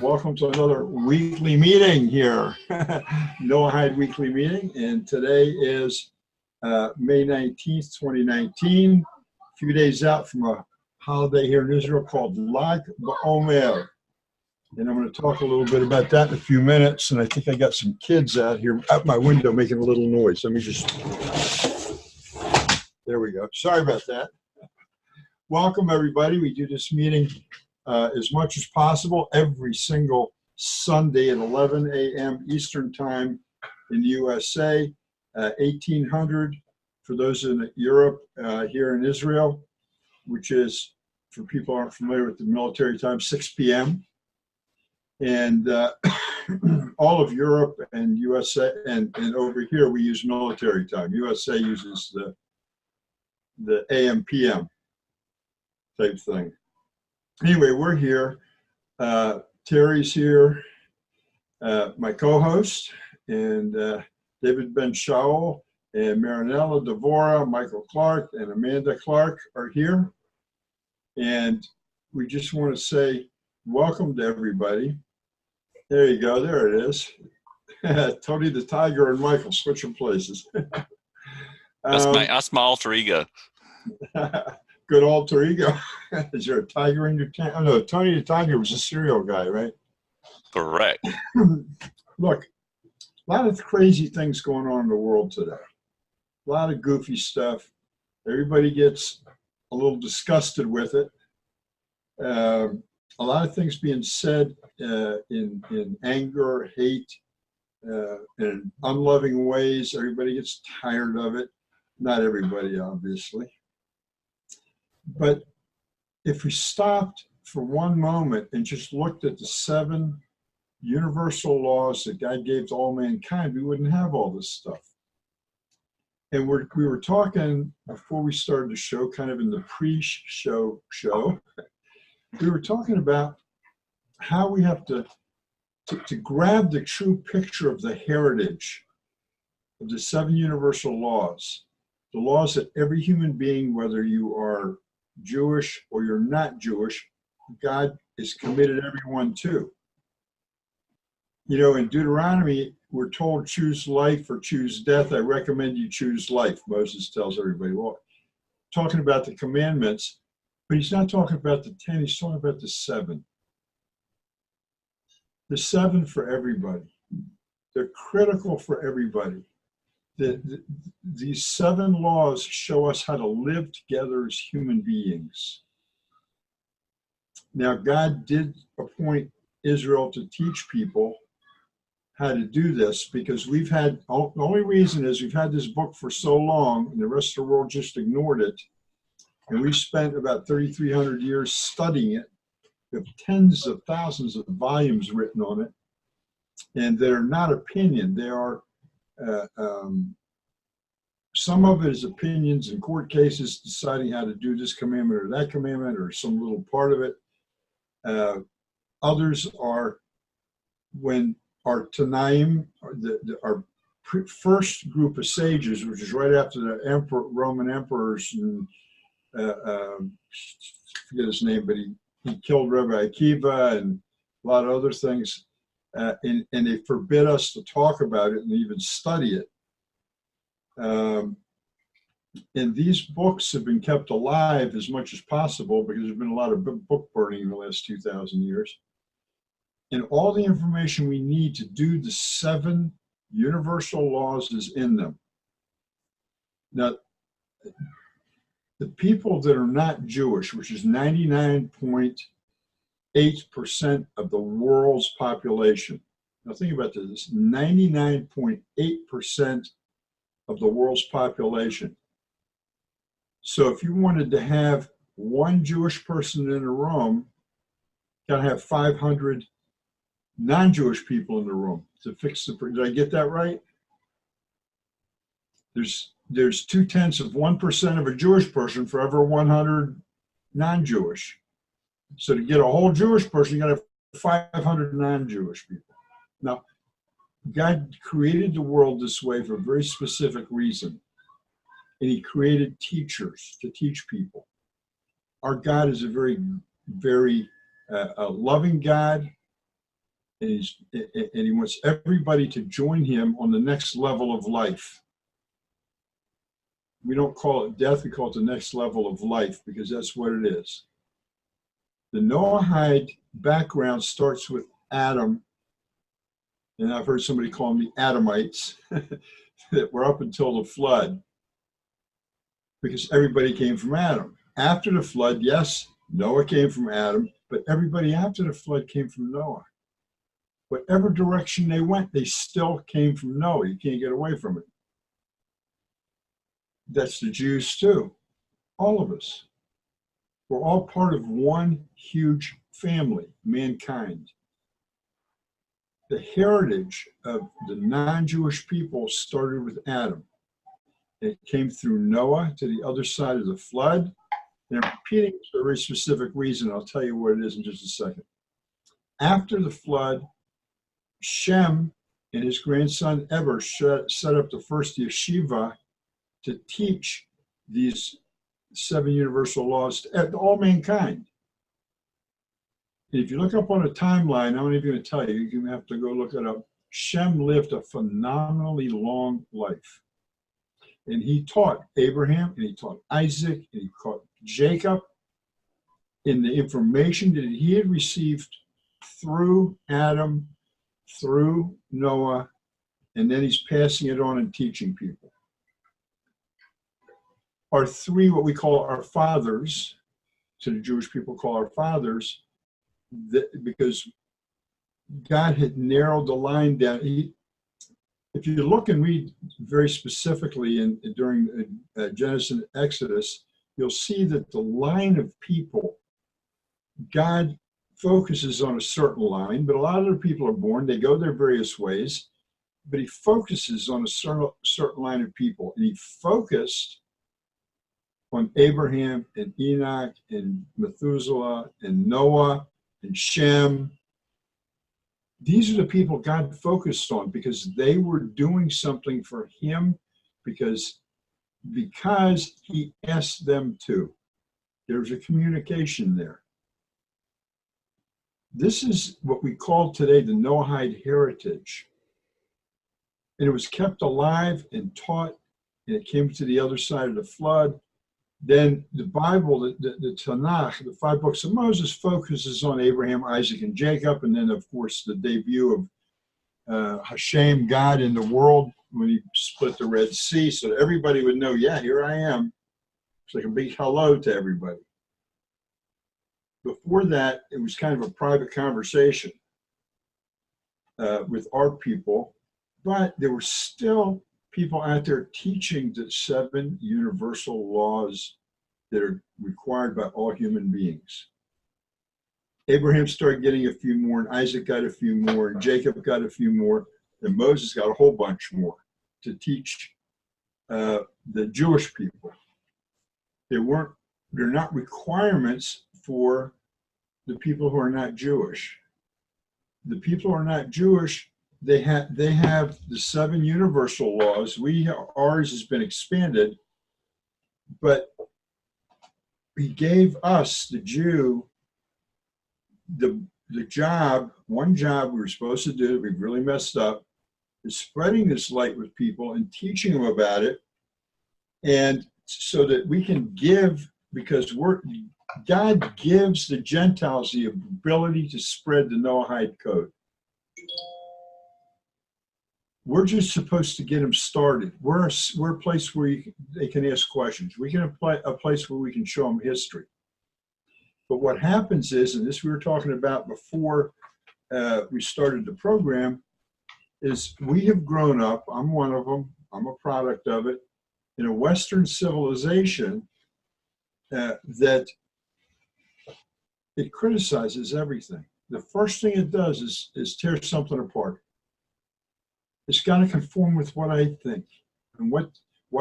Welcome to another weekly meeting here, Noahide weekly meeting, and today is May 19th, 2019, a few days out from a holiday here in Israel called Lag BaOmer. And I'm going to talk a little bit about that in a few minutes, and I think I got some kids out here out my window making a little noise. Let me just, there we go. Sorry about that. Welcome, everybody. We do this meeting as much as possible every single Sunday at 11 a.m. Eastern Time in the USA, 1800 for those in Europe, here in Israel, which is, for people who aren't familiar with the military time, 6 p.m. And all of Europe and USA, and over here we use military time. USA uses the AM, PM type thing. Anyway, we're here. Terry's here, my co-host, and David Ben Shaul, and Marinella Devora, Michael Clark, and Amanda Clark are here. And we just want to say welcome to everybody. There you go. There it is. Tony the Tiger and Michael switching places. That's my alter ego. Good alter ego. Is there a tiger in your tent? Oh, no, Tony the Tiger was a cereal guy, right? Correct. Look, a lot of crazy things going on in the world today. A lot of goofy stuff. Everybody gets a little disgusted with it. A lot of things being said in anger, hate, in unloving ways. Everybody gets tired of it. Not everybody, obviously. But if we stopped for one moment and just looked at the 7 universal laws that God gave to all mankind, we wouldn't have all this stuff. And we were talking before we started the show, kind of in the pre-show, we were talking about how we have to grab the true picture of the heritage of the 7 universal laws, the laws that every human being, whether you are Jewish or you're not Jewish, God is committed everyone to. You know, in Deuteronomy, we're told choose life or choose death. I recommend you choose life, Moses tells everybody. Well, talking about the commandments, but he's not talking about the 10, he's talking about the 7. The 7 for everybody. They're critical for everybody. These 7 laws show us how to live together as human beings. Now, God did appoint Israel to teach people how to do this, because we've had, the only reason is we've had this book for so long and the rest of the world just ignored it. And we spent about 3,300 years studying it. We have tens of thousands of volumes written on it. And they're not opinion. They are, some of it is opinions in court cases deciding how to do this commandment or that commandment or some little part of it. Others are when our Tanaim, our first group of sages, which is right after the Roman emperors, and I forget his name, but he killed Rabbi Akiva and a lot of other things, and they forbid us to talk about it and even study it. And these books have been kept alive as much as possible because there's been a lot of book burning in the last 2,000 years. And all the information we need to do the 7 universal laws is in them. Now, the people that are not Jewish, which is 99.8% of the world's population. Now think about this, 99.8% of the world's population. So if you wanted to have one Jewish person in a room, you gotta have 500 non-Jewish people in the room to fix the, did I get that right? There's 0.2% of a Jewish person for every 100 non-Jewish. So to get a whole Jewish person, you gotta have 500 non-Jewish people. Now, God created the world this way for a very specific reason. And he created teachers to teach people. Our God is a very, very loving God. and he wants everybody to join him on the next level of life. We don't call it death, we call it the next level of life, because that's what it is. The Noahide background starts with Adam, and I've heard somebody call them the Adamites, that were up until the flood, because everybody came from Adam. After the flood, yes, Noah came from Adam, but everybody after the flood came from Noah. Whatever direction they went, they still came from Noah. You can't get away from it. That's the Jews too. All of us. We're all part of one huge family, mankind. The heritage of the non-Jewish people started with Adam. It came through Noah to the other side of the flood. And I'm repeating it for a very specific reason. I'll tell you what it is in just a second. After the flood, Shem and his grandson Eber set up the first yeshiva to teach these 7 universal laws to all mankind. And if you look up on a timeline, I'm not even going to tell you, you're going to have to go look it up. Shem lived a phenomenally long life. And he taught Abraham, and he taught Isaac, and he taught Jacob in the information that he had received through Adam, through Noah, and then he's passing it on and teaching people. Our 3, what we call our fathers, to the Jewish people call our fathers, because God had narrowed the line down. If you look and read very specifically during Genesis and Exodus, you'll see that the line of people, God focuses on a certain line, but a lot of the people are born, they go their various ways, but he focuses on a certain line of people. And he focused on Abraham and Enoch and Methuselah and Noah and Shem. These are the people God focused on because they were doing something for him because he asked them to. There's a communication there. This is what we call today the Noahide Heritage. And it was kept alive and taught, and it came to the other side of the flood. Then the Bible, the Tanakh, the 5 books of Moses focuses on Abraham, Isaac, and Jacob. And then, of course, the debut of Hashem, God in the world, when he split the Red Sea, so that everybody would know, yeah, here I am. It's like a big hello to everybody. Before that, it was kind of a private conversation with our people, but there were still people out there teaching the 7 universal laws that are required by all human beings. Abraham started getting a few more, and Isaac got a few more, and Jacob got a few more, and Moses got a whole bunch more to teach the Jewish people. They're not requirements for the people who are not Jewish. The people who are not Jewish, they have the 7 universal laws. Ours has been expanded, but he gave us, the Jew, the job, one job we were supposed to do that we've really messed up, is spreading this light with people and teaching them about it, and so that we can give, because God gives the Gentiles the ability to spread the Noahide code. We're just supposed to get them started. We're a place where they can ask questions. We can apply a place where we can show them history. But what happens is, and this we were talking about before we started the program, is we have grown up, I'm one of them, I'm a product of it, in a Western civilization that it criticizes everything. The first thing it does is tear something apart. It's got to conform with what I think. And what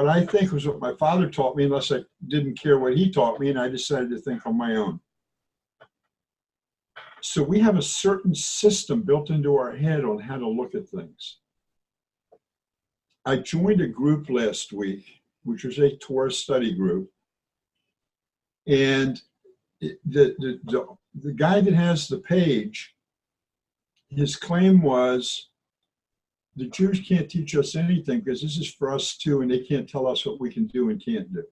I think was what my father taught me, unless I didn't care what he taught me, and I decided to think on my own. So we have a certain system built into our head on how to look at things. I joined a group last week, which was a Torah Study group. And the guy that has the page, his claim was the Jews can't teach us anything because this is for us too, and they can't tell us what we can do and can't do.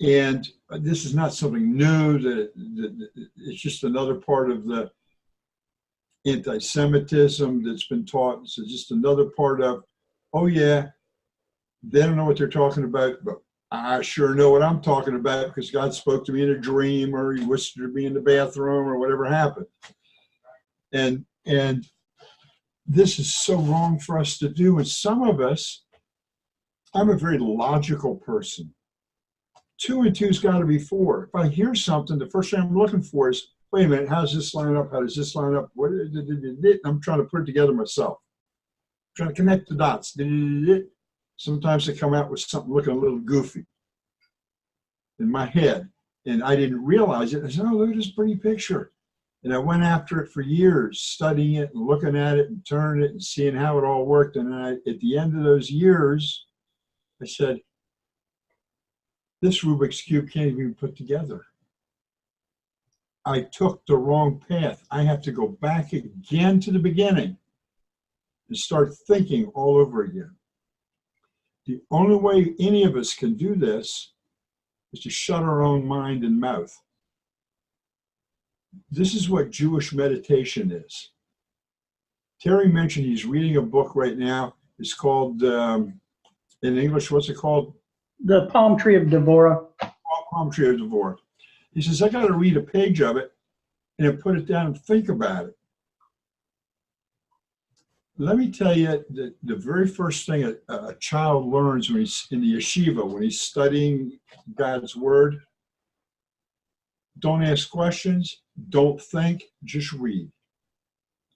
And this is not something new, that it's just another part of the anti-Semitism that's been taught. It's just another part of, oh yeah, they don't know what they're talking about, but I sure know what I'm talking about because God spoke to me in a dream, or he whispered to me in the bathroom, or whatever happened. And this is so wrong for us to do. And some of us, I'm a very logical person. 2 and 2's got to be 4. If I hear something, the first thing I'm looking for is, wait a minute, how does this line up? How does this line up? I'm trying to put it together myself. I'm trying to connect the dots. Sometimes I come out with something looking a little goofy in my head, and I didn't realize it. I said, oh, look at this pretty picture. And I went after it for years, studying it and looking at it and turning it and seeing how it all worked. And at the end of those years, I said, this Rubik's Cube can't even be put together. I took the wrong path. I have to go back again to the beginning and start thinking all over again. The only way any of us can do this is to shut our own mind and mouth. This is what Jewish meditation is. Terry mentioned he's reading a book right now. It's called, in English, what's it called? The Palm Tree of Devorah. Palm Tree of Devorah. He says, I got to read a page of it and then put it down and think about it. Let me tell you that the very first thing a child learns when he's in the yeshiva, when he's studying God's word, don't ask questions, don't think, just read.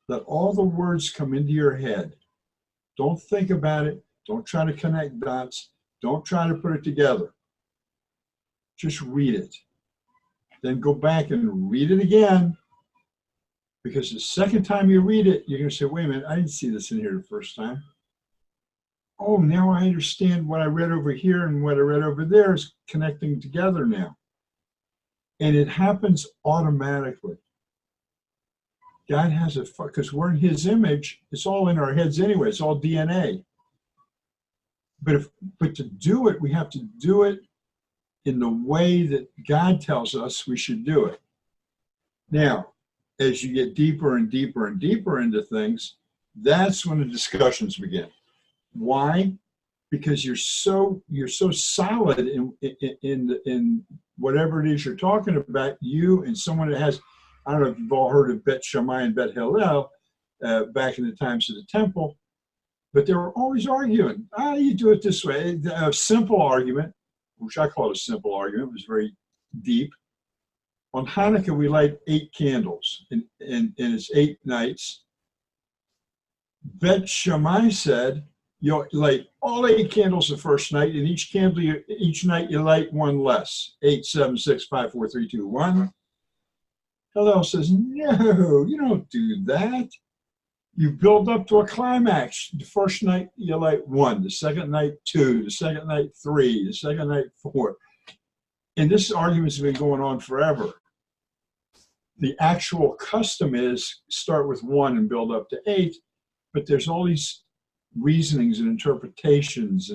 Let all the words come into your head. Don't think about it. Don't try to connect dots. Don't try to put it together. Just read it. Then go back and read it again. Because the second time you read it, you're going to say, wait a minute, I didn't see this in here the first time. Oh, now I understand what I read over here and what I read over there is connecting together now. And it happens automatically. God has a, because we're in his image, it's all in our heads anyway, it's all DNA. But to do it, we have to do it in the way that God tells us we should do it. Now, as you get deeper and deeper and deeper into things, that's when the discussions begin. Why? Because you're so solid in whatever it is you're talking about. You and someone that has, I don't know if you've all heard of Bet Shammai and Bet Hillel back in the times of the temple, but they were always arguing. You do it this way. A simple argument, which I call it a simple argument, was very deep. On Hanukkah, we light 8 candles, and it's 8 nights. Bet Shammai said, you light all 8 candles the first night, and each night you light one less. 8, 7, 6, 5, 4, 3, 2, 1. Hillel says, no, you don't do that. You build up to a climax. The first night you light 1, the second night 2, the second night 3, the second night 4. And this argument's been going on forever. The actual custom is start with 1 and build up to 8, but there's all these reasonings and interpretations,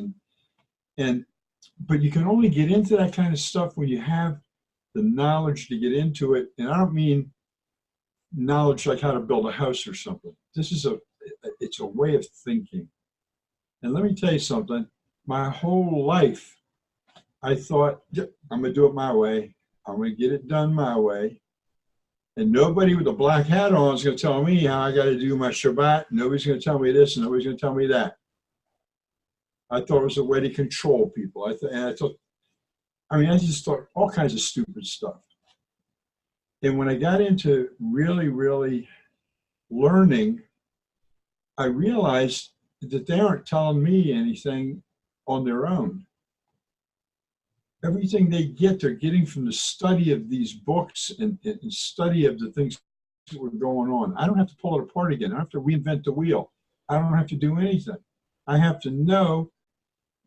but you can only get into that kind of stuff when you have the knowledge to get into it. And I don't mean knowledge like how to build a house or something. This is it's a way of thinking. And let me tell you something. My whole life, I thought, I'm going to do it my way. I'm going to get it done my way. And nobody with a black hat on is going to tell me how I got to do my Shabbat. Nobody's going to tell me this, and nobody's going to tell me that. I thought it was a way to control people. I just thought all kinds of stupid stuff. And when I got into really, really learning, I realized that they aren't telling me anything on their own. Everything they get, they're getting from the study of these books and study of the things that were going on. I don't have to pull it apart again. I don't have to reinvent the wheel. I don't have to do anything. I have to know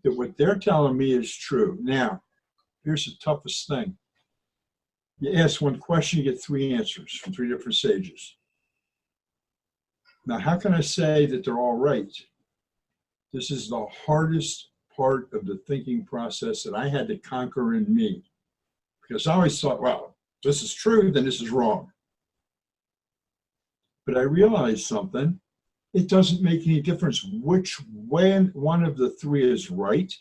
that what they're telling me is true. Now, here's the toughest thing. You ask one question, you get 3 answers from 3 different sages. Now, how can I say that they're all right? This is the hardest part of the thinking process that I had to conquer in me. Because I always thought, well, this is true, then this is wrong. But I realized something. It doesn't make any difference which one of the three is right.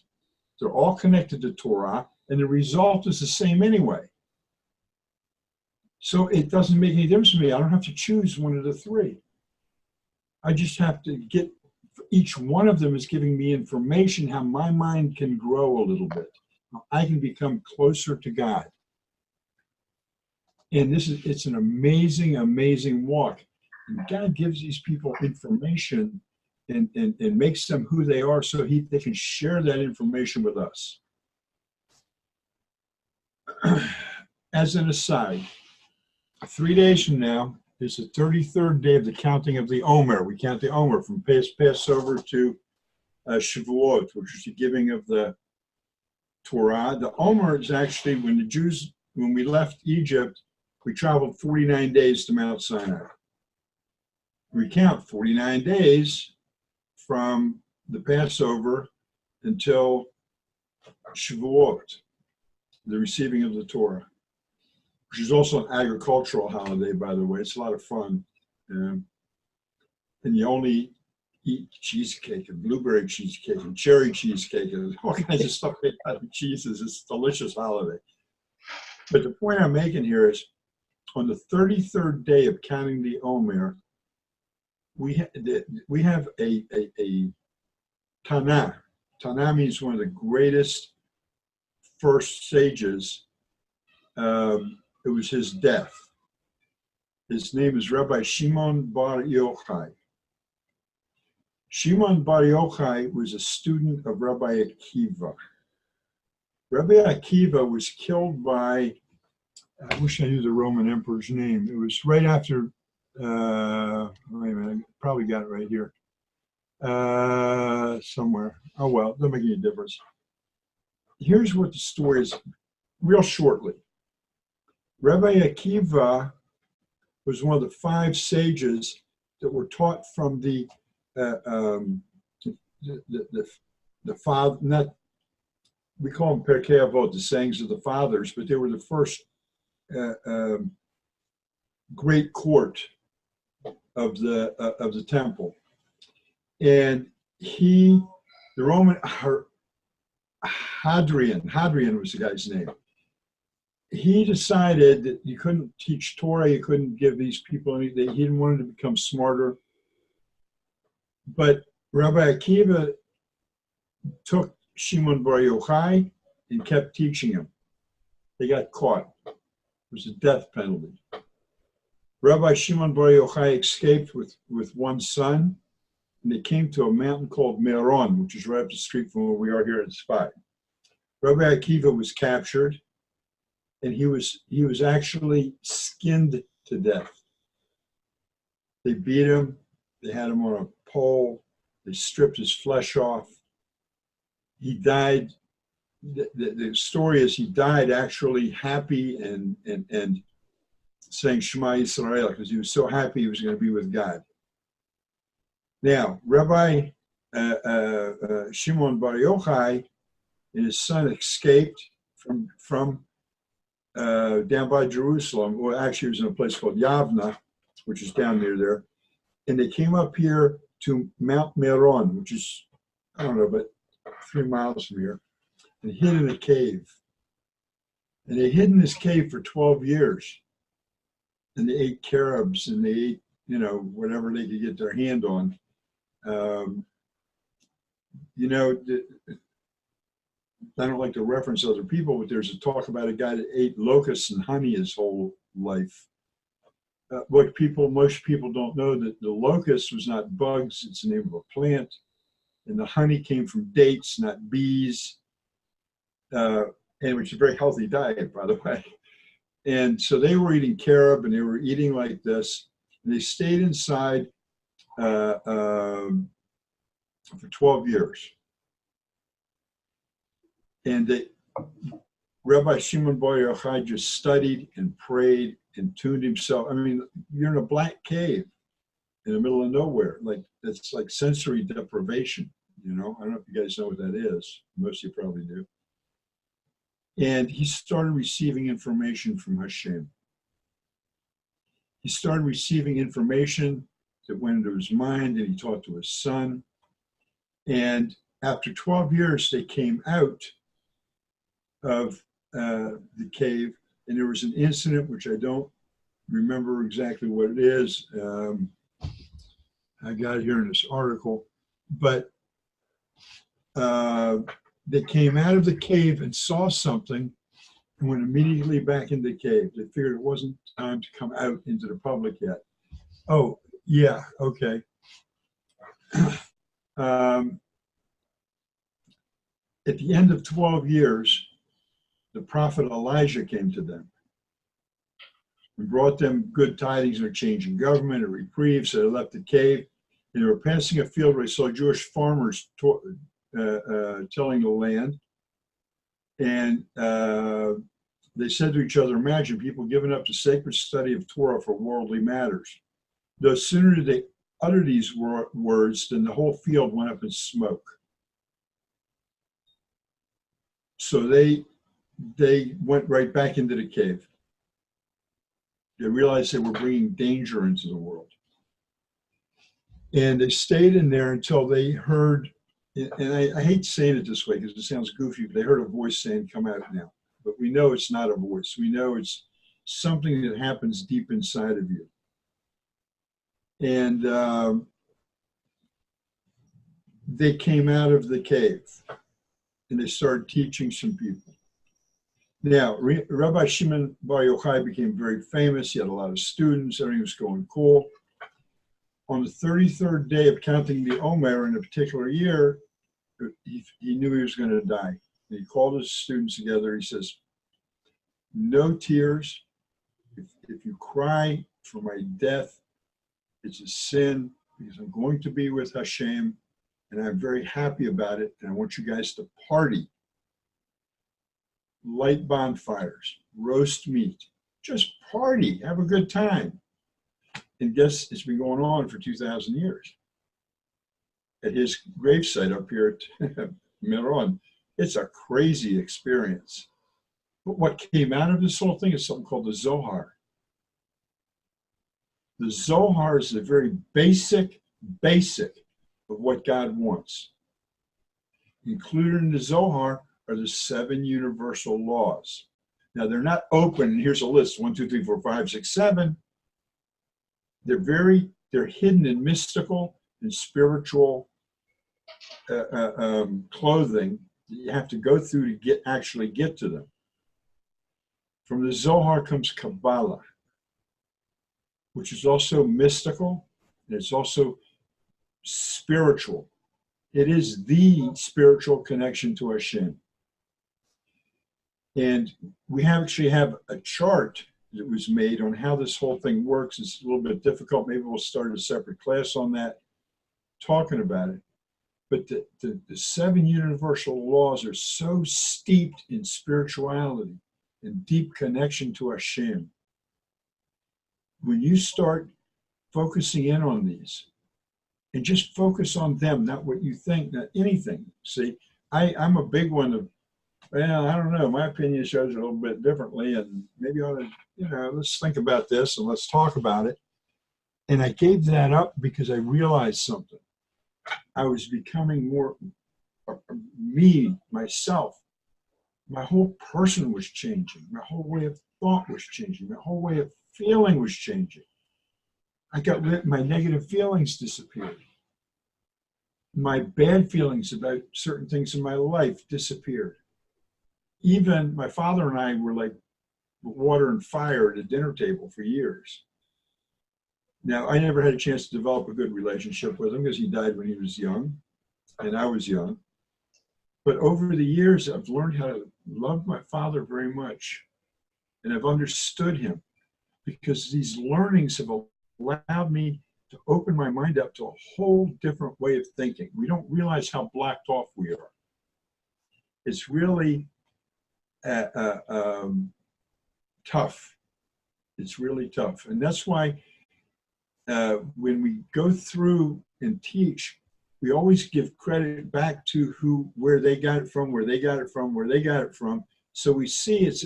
They're all connected to Torah, and the result is the same anyway. So it doesn't make any difference to me. I don't have to choose one of the three. I just have to get, each one of them is giving me information how my mind can grow a little bit. I can become closer to God. And it's an amazing, amazing walk. And God gives these people information and makes them who they are so they can share that information with us. As an aside, 3 days from now is the 33rd day of the counting of the Omer. We count the Omer from Passover to Shavuot, which is the giving of the Torah. The Omer is actually when we left Egypt, we traveled 49 days to Mount Sinai. We count 49 days from the Passover until Shavuot, the receiving of the Torah, which is also an agricultural holiday, by the way. It's a lot of fun. And you only eat cheesecake and blueberry cheesecake and cherry cheesecake and all kinds of stuff made out of cheeses. It's a delicious holiday. But the point I'm making here is on the 33rd day of counting the Omer, we have a Tanah. Tanah means one of the greatest first sages. It was his death. His name is Rabbi Shimon Bar Yochai. Shimon Bar Yochai was a student of Rabbi Akiva. Rabbi Akiva was killed by, I wish I knew the Roman emperor's name. It was right after, wait a minute, I probably got it right here. Somewhere. Oh, well, doesn't make any difference. Here's what the story is, real shortly. Rabbi Akiva was one of the 5 sages that were taught from the father. Not, we call them Perkei Avot, the sayings of the fathers, but they were the first great court of the temple. And the Roman Hadrian was the guy's name. He decided that you couldn't teach Torah, you couldn't give these people anything. He didn't want them to become smarter. But Rabbi Akiva took Shimon Bar Yochai and kept teaching him. They got caught. It was a death penalty. Rabbi Shimon Bar Yochai escaped with one son, and they came to a mountain called Meron, which is right up the street from where we are here in Tzfat. Rabbi Akiva was captured, and he was actually skinned to death. They beat him. They had him on a pole. They stripped his flesh off. He died. The story is he died actually happy and saying Shema Yisrael, because he was so happy he was going to be with God. Now, Rabbi Shimon Bar Yochai and his son escaped from down by Jerusalem. Well, actually, it was in a place called Yavna, which is down near there. And they came up here to Mount Meron, which is, I don't know, but 3 miles from here, and hid in a cave. And they hid in this cave for 12 years. And they ate carobs and they ate, whatever they could get their hand on. I don't like to reference other people, but there's a talk about a guy that ate locusts and honey his whole life. Most people don't know that the locust was not bugs, it's the name of a plant. And the honey came from dates, not bees. And which is a very healthy diet, by the way. And so they were eating carob and they were eating like this. And they stayed inside for 12 years. And Rabbi Shimon Bar Yochai just studied and prayed and tuned himself. I mean, you're in a black cave. in the middle of nowhere. Like, that's like sensory deprivation, you know? I don't know if you guys know what that is. Most of you probably do. And he started receiving information from Hashem. He started receiving information that went into his mind, and he talked to his son. And after 12 years, they came out of the cave, and there was an incident which I don't remember exactly what it is. I got it here in this article, but they came out of the cave and saw something and went immediately back into the cave. They figured it wasn't time to come out into the public yet. Oh, yeah, okay. At the end of 12 years, the prophet Elijah came to them and brought them good tidings of a change in government, a reprieve. So they left the cave, and they were passing a field where they saw Jewish farmers tilling the land. And they said to each other, imagine people giving up the sacred study of Torah for worldly matters. No sooner did they utter these words than the whole field went up in smoke. So they went right back into the cave. They realized they were bringing danger into the world. And they stayed in there until they heard, and I hate saying it this way because it sounds goofy, but they heard a voice saying, come out now. But we know it's not a voice. We know it's something that happens deep inside of you. And they came out of the cave and they started teaching some people. Now, Rabbi Shimon Bar Yochai became very famous. He had a lot of students. Everything was going cool. On the 33rd day of counting the Omer in a particular year, he knew he was going to die. And he called his students together. He says, no tears. If you cry for my death, it's a sin because I'm going to be with Hashem and I'm very happy about it. And I want you guys to party. Light bonfires, roast meat, just party, have a good time. And guess it's been going on for 2,000 years. At his gravesite up here at Meron, it's a crazy experience. But what came out of this whole thing is something called the Zohar. The Zohar is the very basic of what God wants. Included in the Zohar are the 7 universal laws. Now they're not open, and here's a list, 1, 2, 3, 4, 5, 6, 7. They're hidden in mystical and spiritual clothing that you have to go through to actually get to them. From the Zohar comes Kabbalah, which is also mystical, and it's also spiritual. It is the spiritual connection to Hashem. And we actually have a chart that was made on how this whole thing works. It's a little bit difficult. Maybe we'll start a separate class on that, talking about it. But the 7 universal laws are so steeped in spirituality and deep connection to Hashem. When you start focusing in on these, and just focus on them, not what you think, not anything. See, I'm a big one of, well, I don't know, my opinion shows a little bit differently, and maybe I ought to, let's think about this and let's talk about it. And I gave that up because I realized something. I was becoming more me, myself. My whole person was changing. My whole way of thought was changing. My whole way of feeling was changing. I got rid, my negative feelings disappeared. My bad feelings about certain things in my life disappeared. Even my father and I were like water and fire at a dinner table for years. Now, I never had a chance to develop a good relationship with him because he died when he was young and I was young. But over the years, I've learned how to love my father very much. And I've understood him because these learnings have allowed me to open my mind up to a whole different way of thinking. We don't realize how blacked off we are. It's really tough. It's really tough. And that's why when we go through and teach, we always give credit back to where they got it from, where they got it from, where they got it from. So we see it's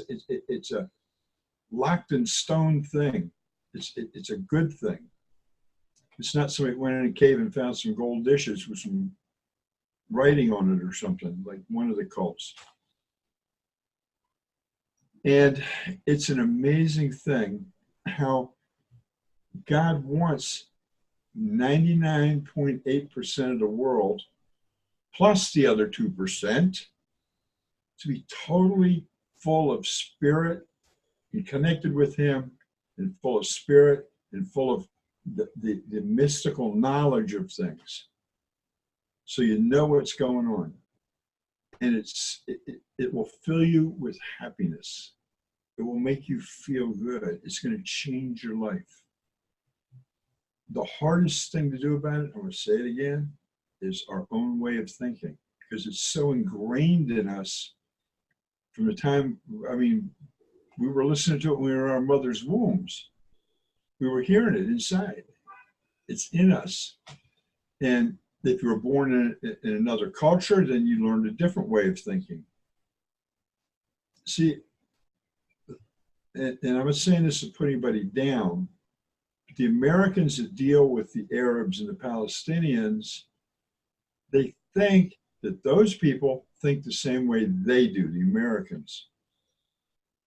a locked in stone thing. It's a good thing. It's not somebody went in a cave and found some gold dishes with some writing on it or something, like one of the cults. And it's an amazing thing how God wants 99.8% of the world, plus the other 2%, to be totally full of spirit and connected with Him, and full of spirit and full of the mystical knowledge of things. So you know what's going on. And it will fill you with happiness. It will make you feel good. It's going to change your life. The hardest thing to do about it, I'm going to say it again, is our own way of thinking, because it's so ingrained in us from the time, we were listening to it when we were in our mother's wombs. We were hearing it inside. It's in us. And if you were born in another culture, then you learned a different way of thinking. See, and I'm not saying this to put anybody down, but the Americans that deal with the Arabs and the Palestinians, they think that those people think the same way they do, the Americans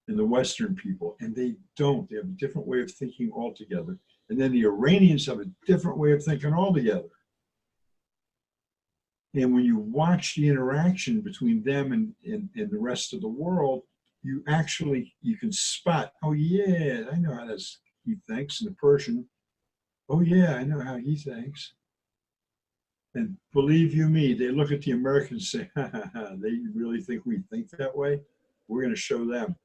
and the Western people, and they don't. They have a different way of thinking altogether. And then the Iranians have a different way of thinking altogether. And when you watch the interaction between them and the rest of the world, you can spot, oh yeah, I know how he thinks. And the Persian, oh yeah, I know how he thinks. And believe you me, they look at the Americans and say, ha ha ha, they really think we think that way? We're going to show them.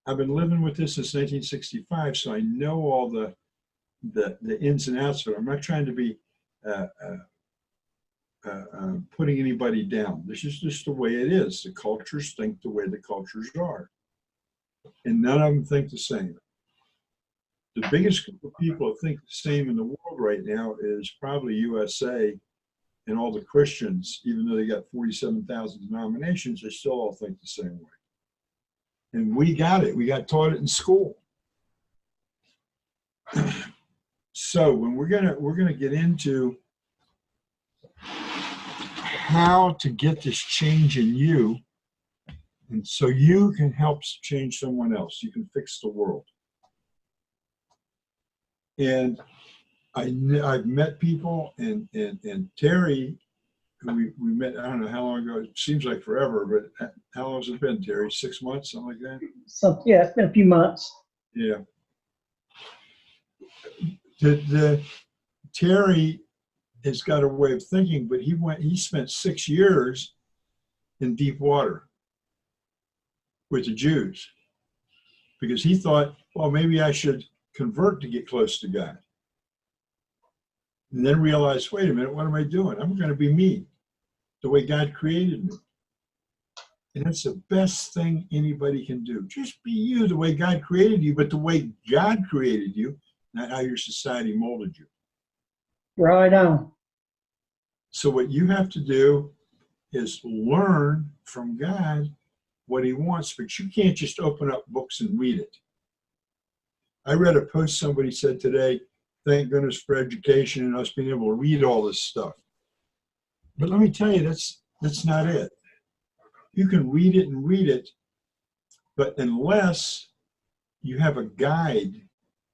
I've been living with this since 1965, so I know all the ins and outs of it. I'm not trying to be putting anybody down. This is just the way it is. The cultures think the way the cultures are. And none of them think the same. The biggest group of people that think the same in the world right now is probably USA and all the Christians. Even though they got 47,000 denominations, they still all think the same way. And we got it. We got taught it in school. So when we're gonna get into how to get this change in you, and so you can help change someone else. You can fix the world. And I've met people, and Terry, who we met, I don't know how long ago, it seems like forever, but how long has it been, Terry? 6 months, something like that? So, yeah, it's been a few months. Yeah. Terry has got a way of thinking, but he spent 6 years in deep water with the Jews because he thought, well, maybe I should convert to get close to God. And then realized, wait a minute, what am I doing? I'm going to be me, the way God created me. And that's the best thing anybody can do. Just be you the way God created you, but the way God created you, not how your society molded you. Right on. So what you have to do is learn from God what He wants, but you can't just open up books and read it. I read a post somebody said today, thank goodness for education and us being able to read all this stuff. But let me tell you, that's not it. You can read it, but unless you have a guide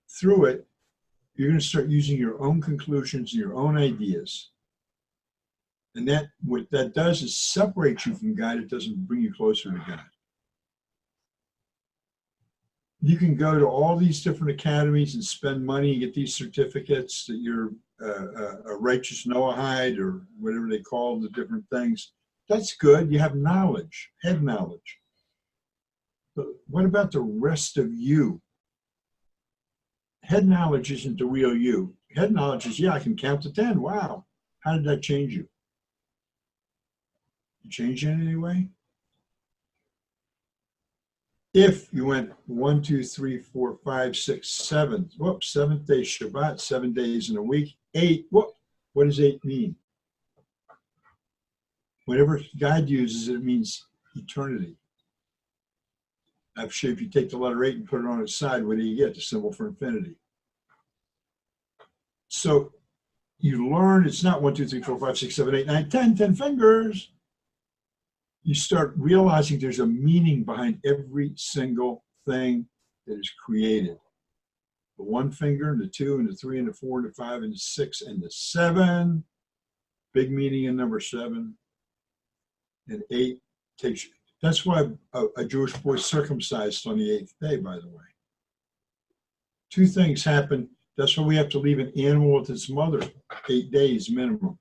through it, you're going to start using your own conclusions and your own ideas. And what that does is separate you from God. It doesn't bring you closer to God. You can go to all these different academies and spend money and get these certificates that you're a righteous Noahide or whatever they call the different things. That's good. You have knowledge, head knowledge. But what about the rest of you? Head knowledge isn't the real you. Head knowledge is, yeah, I can count to 10. Wow. How did that change you? You change it in any way? If you went 1, 2, 3, 4, 5, 6, 7, whoops, 7th day Shabbat, 7 days in a week, 8, whoop, what does 8 mean? Whenever God uses it, it means eternity. I'm sure if you take the letter 8 and put it on its side, what do you get? The symbol for infinity. So you learn it's not 1, 2, 3, 4, 5, 6, 7, 8, 9, 10 fingers. You start realizing there's a meaning behind every single thing that is created. The 1 finger, and the 2, and the 3, and the 4, and the 5, and the 6, and the 7. Big meaning in number 7. And 8 takes you. That's why a Jewish boy is circumcised on the 8th day, by the way. 2 things happen. That's why we have to leave an animal with its mother 8 days minimum.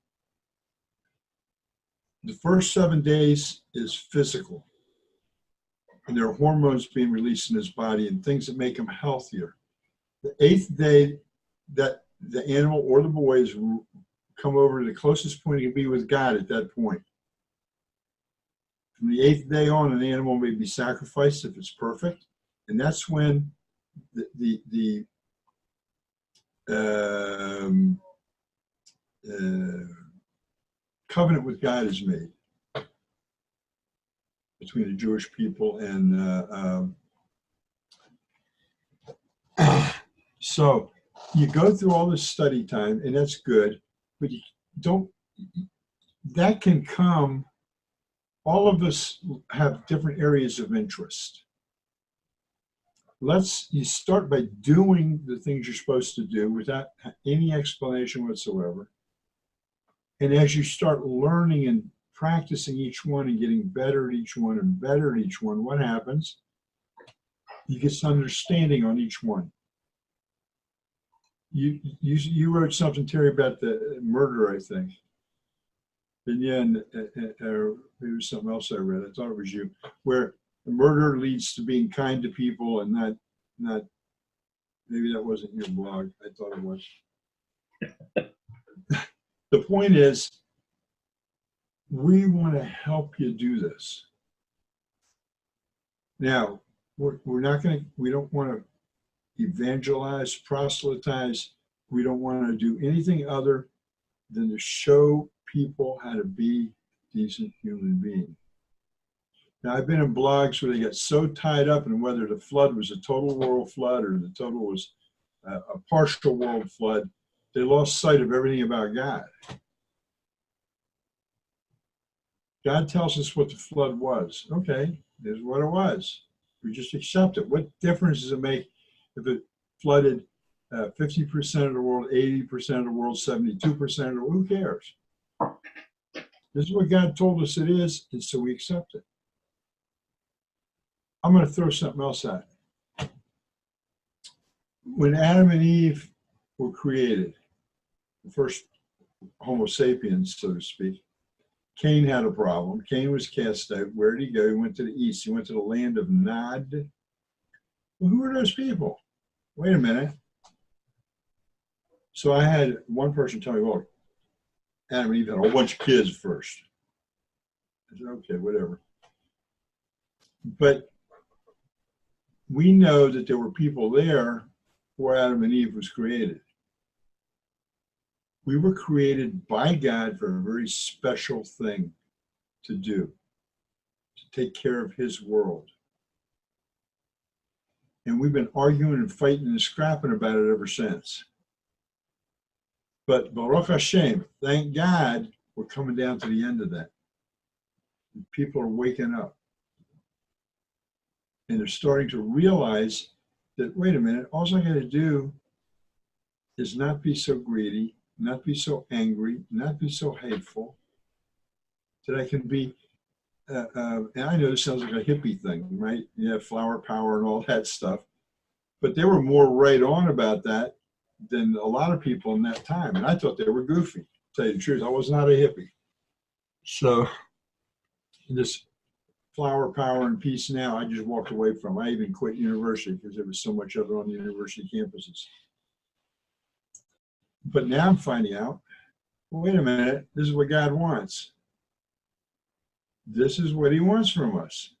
The first 7 days is physical. And there are hormones being released in his body and things that make him healthier. The 8th day, that the animal or the boys come over to the closest point he can be with God at that point. From the 8th day on, an animal may be sacrificed if it's perfect. And that's when the covenant with God is made between the Jewish people and so you go through all this study time, and that's good, but you don't, that can come, all of us have different areas of interest. You start by doing the things you're supposed to do without any explanation whatsoever. And as you start learning and practicing each one and getting better at each one and better at each one, what happens? You get some understanding on each one. You wrote something, Terry, about the murder, I think. And yeah, or maybe it was something else I read. I thought it was you, where the murder leads to being kind to people and not. Maybe that wasn't your blog. I thought it was. The point is, we want to help you do this. Now, we don't want to evangelize, proselytize. We don't want to do anything other than to show people how to be a decent human being. Now, I've been in blogs where they got so tied up in whether the flood was a total world flood or the total was a partial world flood, they lost sight of everything about God. God tells us what the flood was. Okay, here's what it was. We just accept it. What difference does it make if it flooded 50% of the world, 80% of the world, 72% of the world? Who cares? This is what God told us it is, and so we accept it. I'm going to throw something else at it. When Adam and Eve were created, the first Homo sapiens, so to speak, Cain had a problem. Cain was cast out. Where did he go? He went to the east. He went to the land of Nod. Well, who are those people? Wait a minute. So I had one person tell me, well, Adam and Eve had a whole bunch of kids first. I said, okay, whatever. But we know that there were people there before Adam and Eve was created. We were created by God for a very special thing to do, to take care of his world. And we've been arguing and fighting and scrapping about it ever since. But Baruch Hashem, thank God, we're coming down to the end of that. And people are waking up. And they're starting to realize that, wait a minute, all I got to do is not be so greedy, not be so angry, not be so hateful, that I can be, and I know this sounds like a hippie thing, right? Yeah, flower power and all that stuff. But they were more right on about that than a lot of people in that time. And I thought they were goofy, to tell you the truth. I was not a hippie. So this flower power and peace now, I just walked away from. I even quit university because there was so much of it on the university campuses. But now I'm finding out, well, wait a minute, this is what God wants. This is what he wants from us.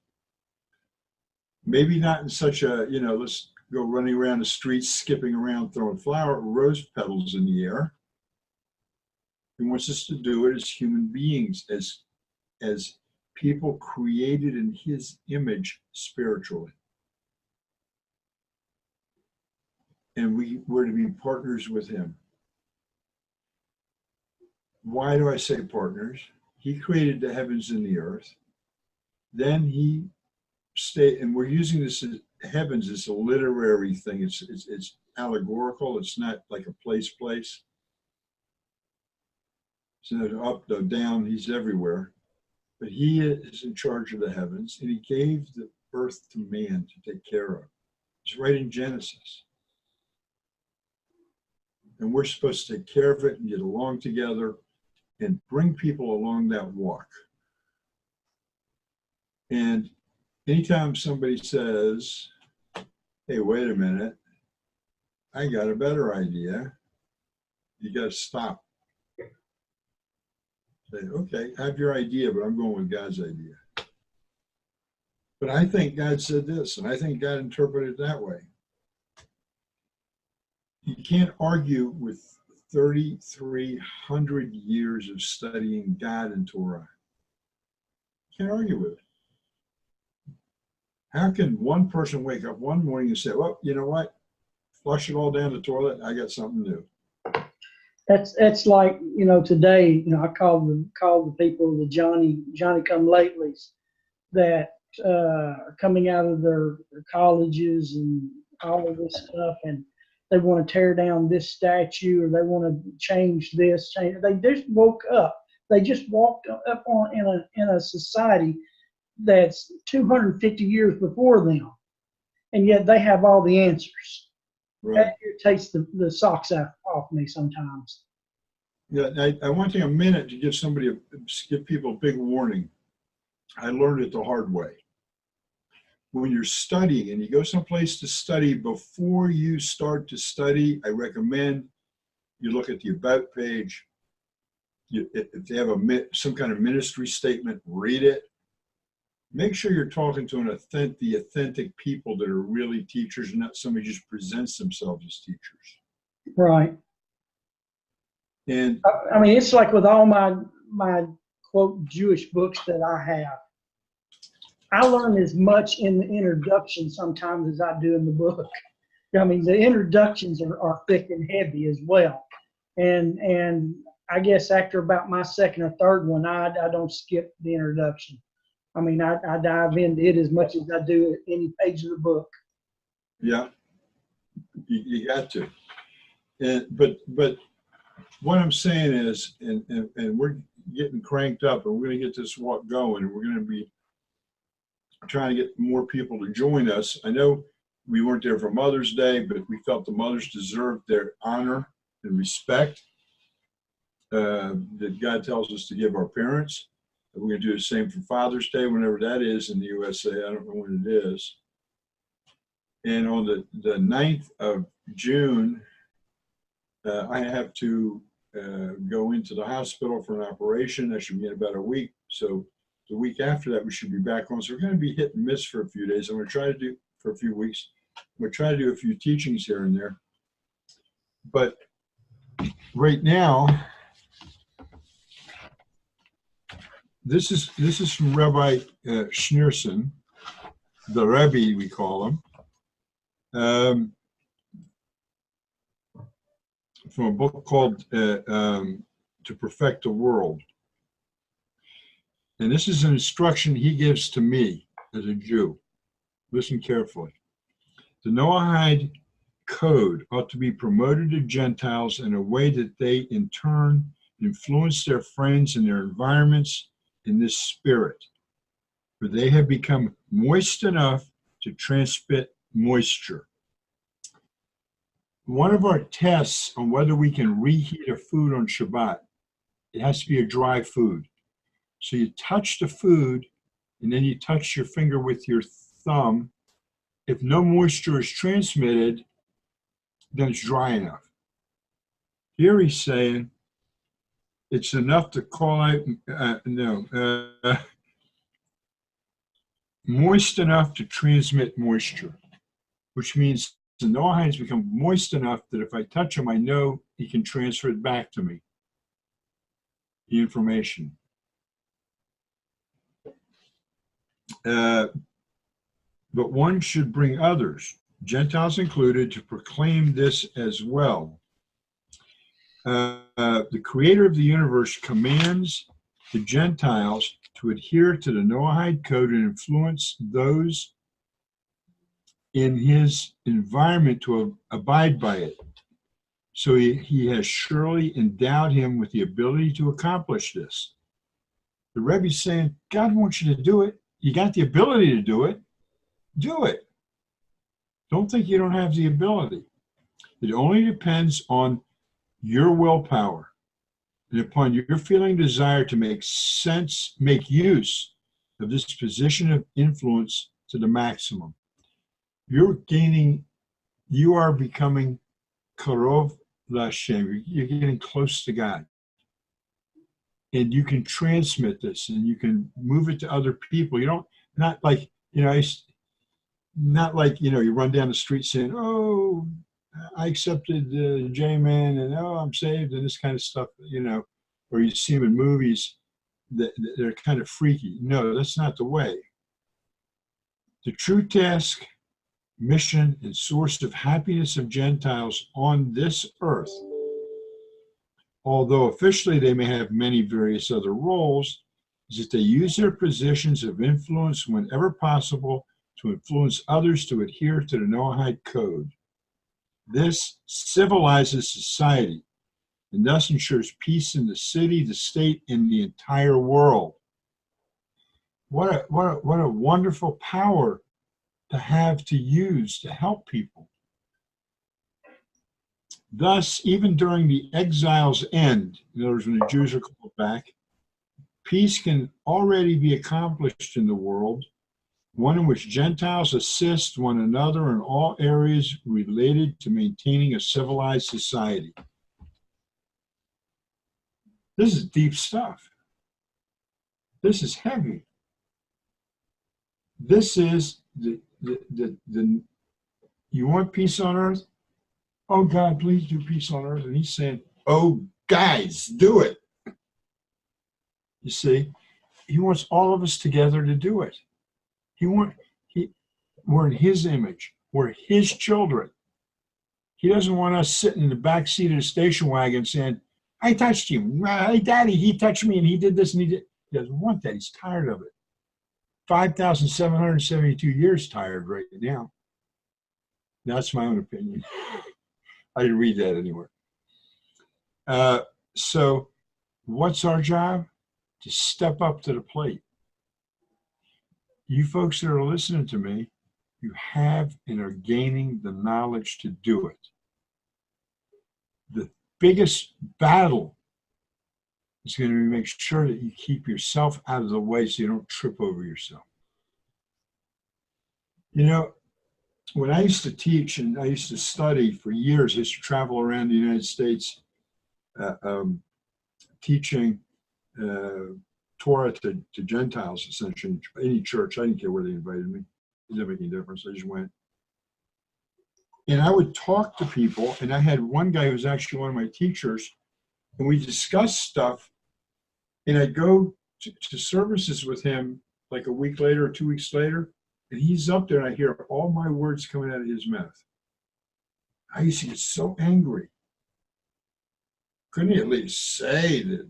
Maybe not in such a, let's go running around the streets, skipping around, throwing rose petals in the air. He wants us to do it as human beings, as people created in his image spiritually. And we're to be partners with him. Why do I say partners? He created the heavens and the earth. Then he and we're using this as heavens as a literary thing. It's allegorical. It's not like a place. It's not up, no down. He's everywhere. But he is in charge of the heavens, and he gave the earth to man to take care of. It's right in Genesis. And we're supposed to take care of it and get along together and bring people along that walk. And anytime somebody says, hey, wait a minute, I got a better idea, you got to stop. Say, okay, have your idea, but I'm going with God's idea. But I think God said this, and I think God interpreted it that way. You can't argue with 3,300 years of studying God and Torah. You can't argue with it. How can one person wake up one morning and say, well, you know what? Flush it all down the toilet. I got something new. That's like, today, I call the people the Johnny come latelys that are coming out of their colleges and all of this stuff, and they want to tear down this statue, or they want to change this. They just woke up. They just walked up in a society that's 250 years before them, and yet they have all the answers. Right. That irritates the socks off me sometimes. Yeah, I want to take a minute to give people a big warning. I learned it the hard way. When you're studying and you go someplace to study, before you start to study, I recommend you look at the About page. If they have some kind of ministry statement, read it. Make sure you're talking to the authentic people that are really teachers, and not somebody who just presents themselves as teachers. Right. And I mean, it's like with all my quote Jewish books that I have. I learn as much in the introduction sometimes as I do in the book. I mean, the introductions are thick and heavy as well. And I guess after about my second or third one, I don't skip the introduction. I mean, I dive into it as much as I do any page of the book. Yeah, you got to. But what I'm saying is, and we're getting cranked up, and we're going to get this walk going, and we're going to be trying to get more people to join us. I know we weren't there for Mother's Day, but we felt the mothers deserved their honor and respect that God tells us to give our parents. We're going to do the same for Father's Day, whenever that is in the USA. I don't know when it is. And on the 9th of June, I have to go into the hospital for an operation. I should be in about a week. So the week after that, we should be back on. So we're going to be hit and miss for a few days. I'm going to try to do for a few weeks. We're trying to do a few teachings here and there. But right now, this is from Rabbi Schneerson, the Rebbe we call him, from a book called To Perfect the World. And this is an instruction he gives to me as a Jew. Listen carefully. The Noahide code ought to be promoted to Gentiles in a way that they in turn influence their friends and their environments in this spirit, for they have become moist enough to transmit moisture. One of our tests on whether we can reheat a food on Shabbat, it has to be a dry food. So you touch the food, and then you touch your finger with your thumb. If no moisture is transmitted, then it's dry enough. Here he's saying it's enough to call out, moist enough to transmit moisture, which means the Noahides become moist enough that if I touch him, I know he can transfer it back to me, the information. But one should bring others, Gentiles included, to proclaim this as well. The creator of the universe commands the Gentiles to adhere to the Noahide code and influence those in his environment to abide by it. So he has surely endowed him with the ability to accomplish this. The Rebbe's saying, God wants you to do it. You got the ability to do it. Do it. Don't think you don't have the ability. It only depends on your willpower and upon your feeling desire to make use of this position of influence to the maximum. You are becoming karov l'Hashem. You're getting close to God. And you can transmit this and you can move it to other people. You don't, not like, you run down the street saying, oh, I accepted J-Man and oh, I'm saved and this kind of stuff, or you see them in movies that they're kind of freaky. No, that's not the way. The true task, mission, and source of happiness of Gentiles on this earth, although officially they may have many various other roles, is that they use their positions of influence whenever possible to influence others to adhere to the Noahide code. This civilizes society and thus ensures peace in the city, the state, and the entire world. What a wonderful power to have to use to help people. Thus, even during the exile's end, in other words, when the Jews are called back, peace can already be accomplished in the world, one in which Gentiles assist one another in all areas related to maintaining a civilized society. This is deep stuff. This is heavy. This is the you want peace on earth? Oh God, please do peace on earth. And he's saying, oh guys, do it. You see, he wants all of us together to do it. We're in his image. We're his children. He doesn't want us sitting in the back seat of the station wagon saying, I touched you. Hey, Daddy, he touched me and he did this and he did. He doesn't want that. He's tired of it. 5,772 years tired right now. That's my own opinion. I didn't read that anywhere. So what's our job? To step up to the plate. You folks that are listening to me, you have and are gaining the knowledge to do it. The biggest battle is going to be make sure that you keep yourself out of the way so you don't trip over yourself. When I used to teach and I used to study for years, I used to travel around the United States teaching Torah to Gentiles, essentially, any church. I didn't care where they invited me. It didn't make any difference. I just went. And I would talk to people, and I had one guy who was actually one of my teachers, and we discussed stuff, and I'd go to services with him like a week later or 2 weeks later, and he's up there, and I hear all my words coming out of his mouth. I used to get so angry. Couldn't he at least say that,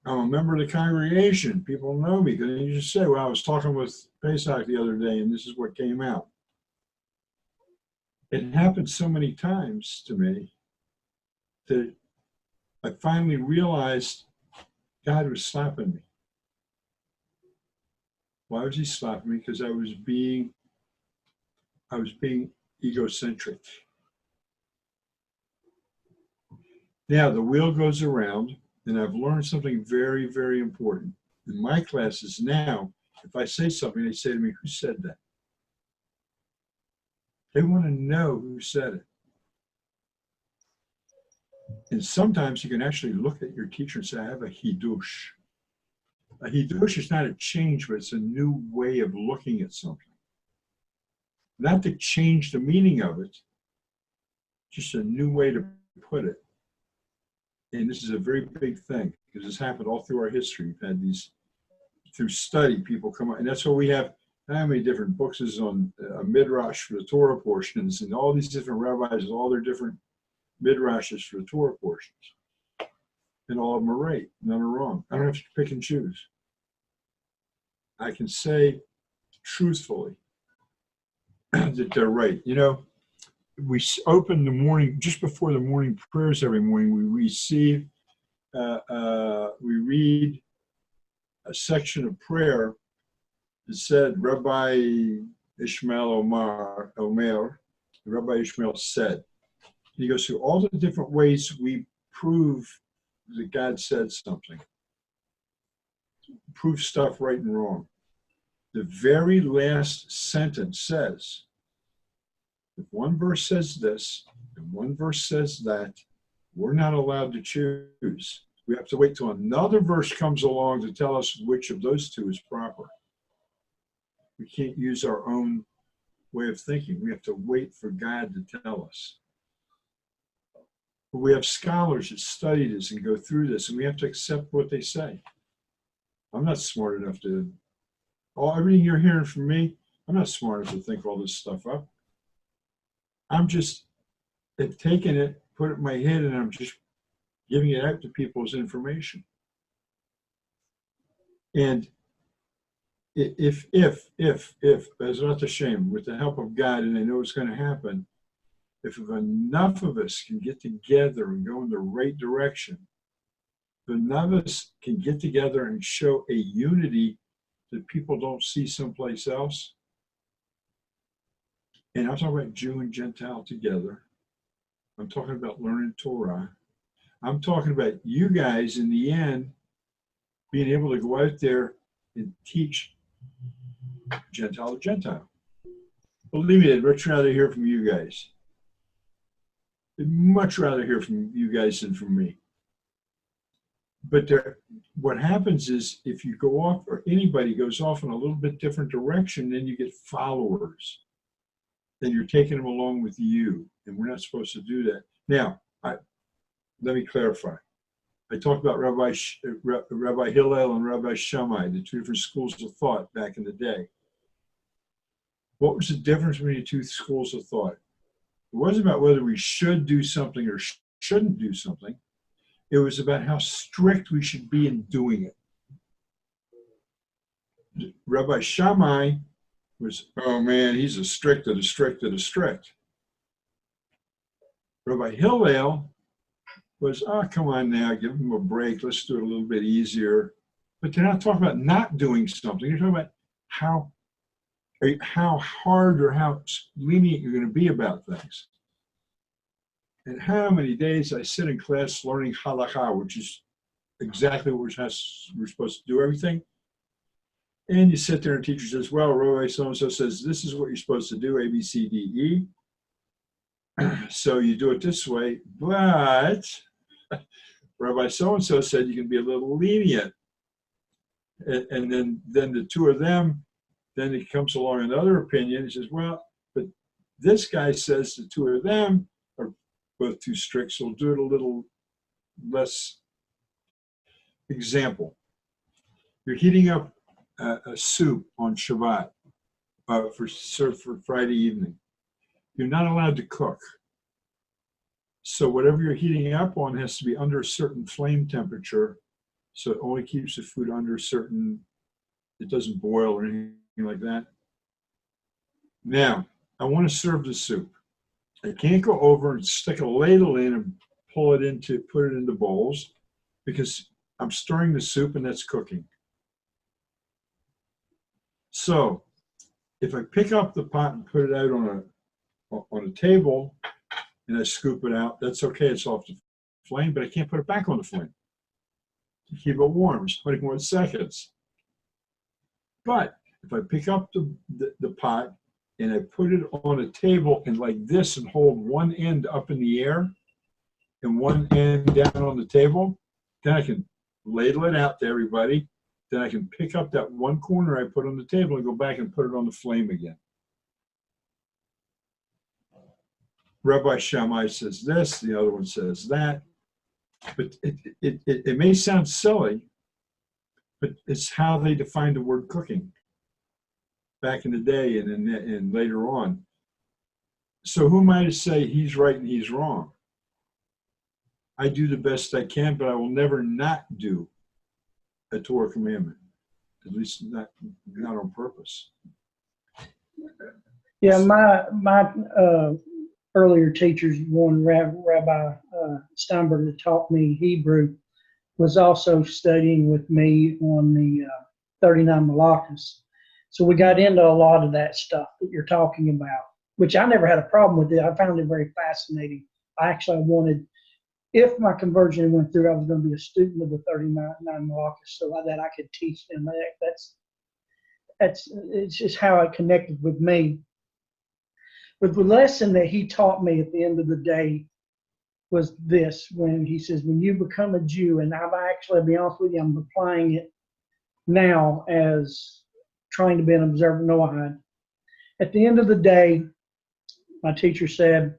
I'm a member of the congregation. People know me. Couldn't he just say, well, I was talking with Pesach the other day, and this is what came out. It happened so many times to me that I finally realized God was slapping me. Why was he slapping me? Because I was being egocentric. Now the wheel goes around, and I've learned something very, very important. In my classes now, if I say something, they say to me, who said that? They want to know who said it. And sometimes you can actually look at your teacher and say, I have a hidush. A hidush is not a change, but it's a new way of looking at something. Not to change the meaning of it, just a new way to put it. And this is a very big thing because it's happened all through our history. We've had these, through study, people come up, and that's why we have how many different books is on a midrash for the Torah portions, and all these different rabbis, all their different midrashes for the Torah portions. And all of them are right, none are wrong. I don't have to pick and choose. I can say truthfully that they're right. You know, we open the morning, just before the morning prayers every morning, we receive, we read a section of prayer that said, Rabbi Ishmael Omer, Rabbi Ishmael said. He goes through all the different ways we prove that God said something. Prove stuff right and wrong. The very last sentence says, if one verse says this and one verse says that, we're not allowed to choose. We have to wait till another verse comes along to tell us which of those two is proper. We can't use our own way of thinking. We have to wait for God to tell us. But we have scholars that study this and go through this, and we have to accept what they say. I'm not smart enough to, everything you're hearing from me, I'm not smart enough to think all this stuff up. I'm just taking it, put it in my head, and I'm just giving it out to people as information. And if Bezrat Hashem, with the help of God, and I know it's going to happen, if enough of us can get together and go in the right direction, if enough of us can get together and show a unity that people don't see someplace else, and I'm talking about Jew and Gentile together, I'm talking about learning Torah, I'm talking about you guys in the end being able to go out there and teach Gentile to Gentile. Believe me, I'd much rather hear from you guys. I'd much rather hear from you guys than from me. But what happens is if you go off, or anybody goes off in a little bit different direction, then you get followers. Then you're taking them along with you, and we're not supposed to do that. Now, let me clarify. I talked about Rabbi Hillel and Rabbi Shammai, the two different schools of thought back in the day. What was the difference between the two schools of thought? It wasn't about whether we should do something or shouldn't do something. It was about how strict we should be in doing it. Rabbi Shammai was, oh man, he's a strict of the strict of the strict. Rabbi Hillel was, oh, come on now, give him a break. Let's do it a little bit easier. But they're not talking about not doing something. They're talking about how hard or how lenient you're going to be about things. And how many days I sit in class learning halakha, which is exactly what we're supposed to do everything. And you sit there and the teacher says, well, Rabbi so-and-so says, this is what you're supposed to do, A, B, C, D, E. So you do it this way, but Rabbi so-and-so said you can be a little lenient. And then the two of them, then it comes along another opinion. He says, well, but this guy says the two of them are both too strict, so we'll do it a little less. You're heating up a soup on Shabbat for Friday evening. You're not allowed to cook. So whatever you're heating up on has to be under a certain flame temperature, so it only keeps the food under a certain, it doesn't boil or anything like that. Now, I want to serve the soup. I can't go over and stick a ladle in and put it into bowls, because I'm stirring the soup and that's cooking. So if I pick up the pot and put it out on a table and I scoop it out, that's okay, it's off the flame, but I can't put it back on the flame to keep it warm. It's 20 more seconds. But if I pick up the pot and I put it on a table and like this and hold one end up in the air and one end down on the table, then I can ladle it out to everybody then I can pick up that one corner I put on the table and go back and put it on the flame again. Rabbi Shammai says this, the other one says that. But it may sound silly, but it's how they defined the word cooking back in the day and later on. So who am I to say he's right and he's wrong? I do the best I can, but I will never not do a Torah commandment, at least not on purpose. Yeah, my earlier teachers, one Rabbi Steinberg that taught me Hebrew, was also studying with me on the 39 Malakas. So we got into a lot of that stuff that you're talking about, which I never had a problem with it. I found it very fascinating. I actually wanted, if my conversion went through, I was going to be a student of the 39 Malakas so that I could teach them. It's just how it connected with me. But the lesson that he taught me at the end of the day was this, when he says, when you become a Jew, and I've actually, to be honest with you, I'm applying it now as trying to be an observant Noahide. At the end of the day, my teacher said,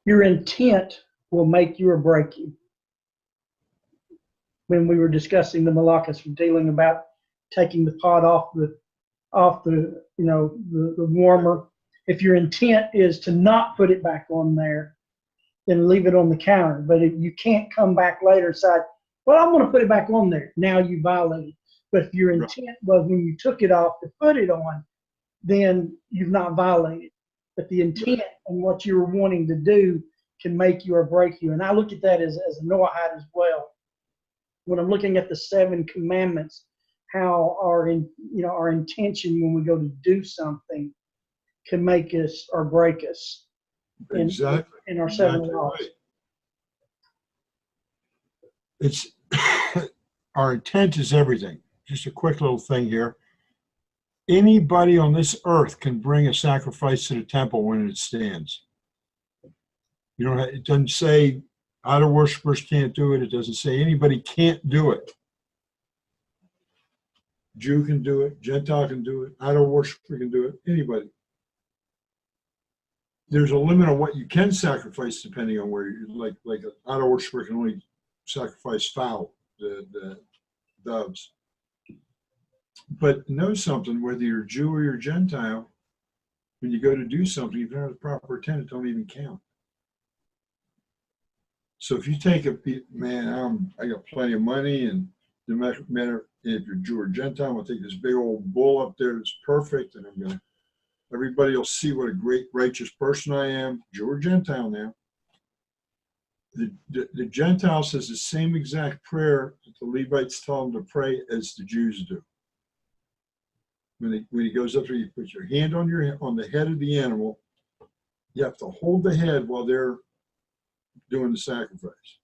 your intent will make you or break you. When we were discussing the Malakas, dealing about taking the pot off the warmer. If your intent is to not put it back on there, then leave it on the counter. But if you can't come back later and say, well, I'm going to put it back on there. Now you violated. But if your intent was when you took it off to put it on, then you've not violated. But the intent and what you were wanting to do can make you or break you. And I look at that as a Noahide as well. When I'm looking at the 7 commandments, how our intention when we go to do something can make us or break us. Exactly. In our 7 laws. Right. It's our intent is everything. Just a quick little thing here. Anybody on this earth can bring a sacrifice to the temple when it stands. It doesn't say idol worshipers can't do it. It doesn't say anybody can't do it. Jew can do it. Gentile can do it. Idol worshiper can do it. Anybody. There's a limit on what you can sacrifice depending on where you like an idol worshiper can only sacrifice fowl, the doves. But know something, whether you're Jew or you're Gentile, when you go to do something, if you don't have the proper intent, it don't even count. So if you take I got plenty of money, and no matter if you're Jew or Gentile, I'm gonna take this big old bull up there that's perfect, and everybody will see what a great righteous person I am, Jew or Gentile now. The Gentile says the same exact prayer that the Levites tell them to pray as the Jews do. When he goes up there, you put your hand on the head of the animal. You have to hold the head while they're doing the sacrifice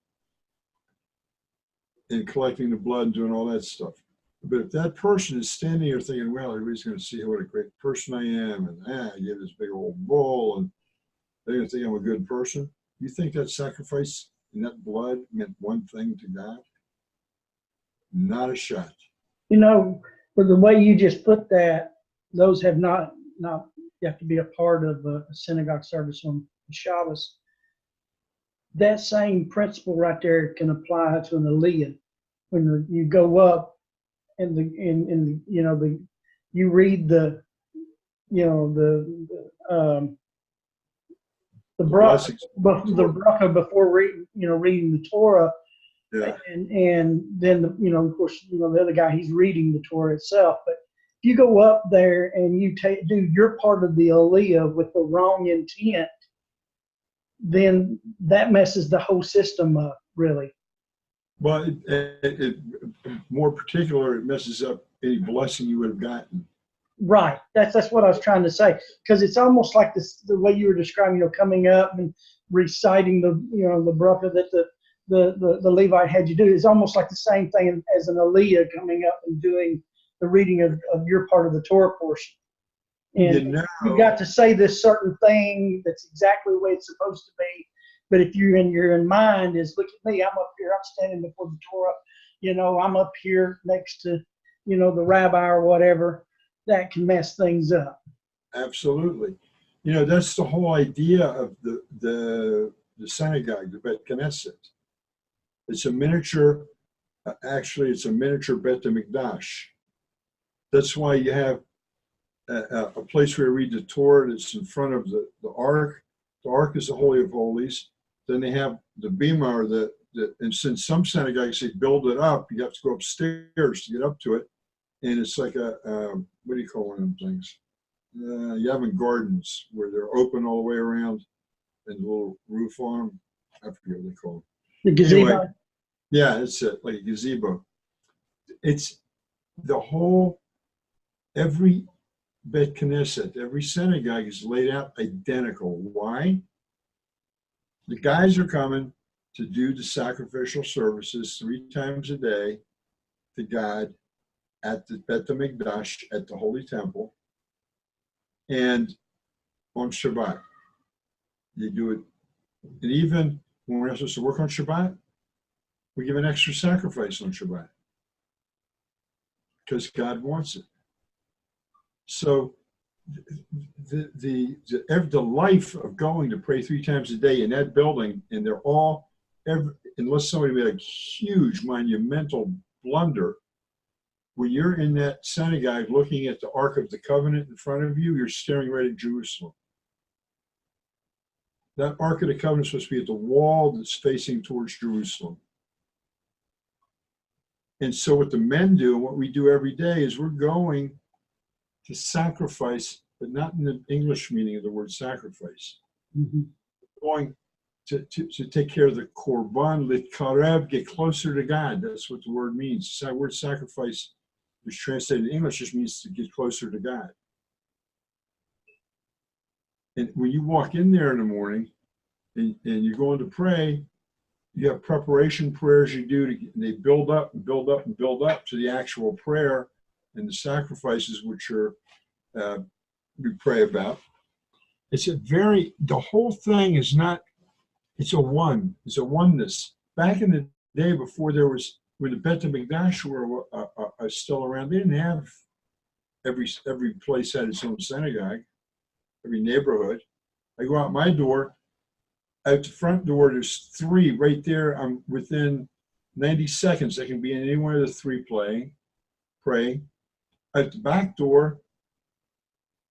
and collecting the blood and doing all that stuff. But if that person is standing there thinking, well, everybody's going to see what a great person I am, and I give this big old bull, and they're going to think I'm a good person, you think that sacrifice and that blood meant one thing to God? Not a shot. For the way you just put that, those have not you have to be a part of a synagogue service on Shabbos. That same principle right there can apply to an aliyah. When you go up and you read the bracha before reading the Torah. Yeah. And then of course the other guy, he's reading the Torah itself. But if you go up there and you do your part of the aliyah with the wrong intent, then that messes the whole system up, really. Well, it more particular, it messes up any blessing you would have gotten. Right. That's what I was trying to say, because it's almost like the way you were describing, coming up and reciting the bracha that the Levite had you do is almost like the same thing as an aliyah coming up and doing the reading of your part of the Torah portion. And you've got to say this certain thing that's exactly the way it's supposed to be. But if you're in mind is, look at me, I'm up here, I'm standing before the Torah, I'm up here next to, the rabbi or whatever, that can mess things up. Absolutely. That's the whole idea of the synagogue, the Bet Knesset. It's a miniature, actually, it's a miniature Bet HaMikdash. That's why you have a place where you read the Torah that's in front of the Ark. The Ark is the Holy of Holies. Then they have the Bima, or and since some synagogues, they build it up, you have to go upstairs to get up to it. And it's like what do you call one of them things? You have in gardens where they're open all the way around and a little roof on them. I forget what they call them. The gazebo. Anyway, yeah, it's like a gazebo. It's the whole, every Bet Knesset, every synagogue is laid out identical. Why? The guys are coming to do the sacrificial services 3 times a day to God at the Bet HaMikdash, at the Holy Temple, and on Shabbat. They do it. And even when we're not supposed to work on Shabbat, we give an extra sacrifice on Shabbat because God wants it. So the life of going to pray 3 times a day in that building, and they're all, unless somebody made a huge monumental blunder, when you're in that synagogue looking at the Ark of the Covenant in front of you, you're staring right at Jerusalem. That Ark of the Covenant is supposed to be at the wall that's facing towards Jerusalem. And so what the men do, and what we do every day, is we're going to sacrifice, but not in the English meaning of the word sacrifice. Mm-hmm. Going to take care of the korban, litkarev, get closer to God. That's what the word means. The word sacrifice, which translated in English, just means to get closer to God. And when you walk in there in the morning and you're going to pray, you have preparation prayers you do, and they build up and build up and build up to the actual prayer and the sacrifices which are we pray about. The whole thing is not, it's a oneness. Back in the day before when the Bet HaMikdash were still around, they didn't have every place had its own synagogue, every neighborhood. I go out my door, out the front door, there's 3 right there. I'm within 90 seconds. I can be in any one of the 3 praying. At the back door,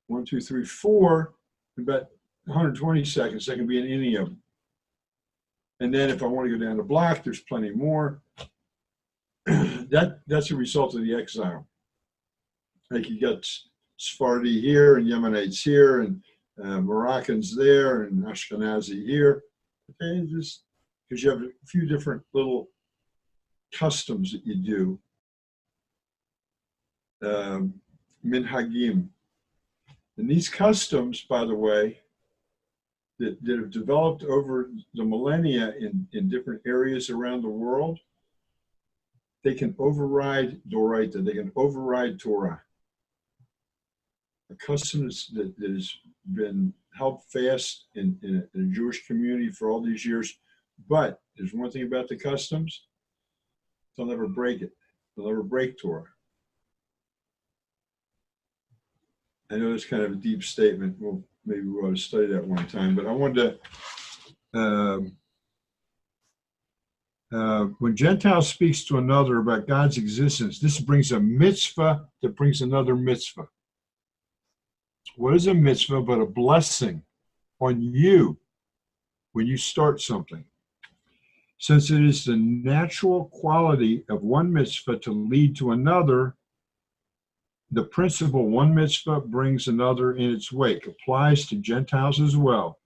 1, 2, 3, 4, about 120 seconds, I can be in any of them. And then if I want to go down the block, there's plenty more. That's a result of the exile. Like you got Sephardi here and Yemenites here and Moroccans there and Ashkenazi here. Okay, just because you have a few different little customs that you do. Minhagim. And these customs, by the way, that have developed over the millennia in different areas around the world, they can override Doraita, they can override Torah. A custom that has been held fast in a Jewish community for all these years. But there's one thing about the customs, they'll never break it. They'll never break Torah. I know it's kind of a deep statement. Well, maybe we ought to study that one time, but I wanted to, when Gentile speaks to another about God's existence, this brings a mitzvah that brings another mitzvah. What is a mitzvah but a blessing on you when you start something? Since it is the natural quality of one mitzvah to lead to another, the principle one mitzvah brings another in its wake applies to Gentiles as well.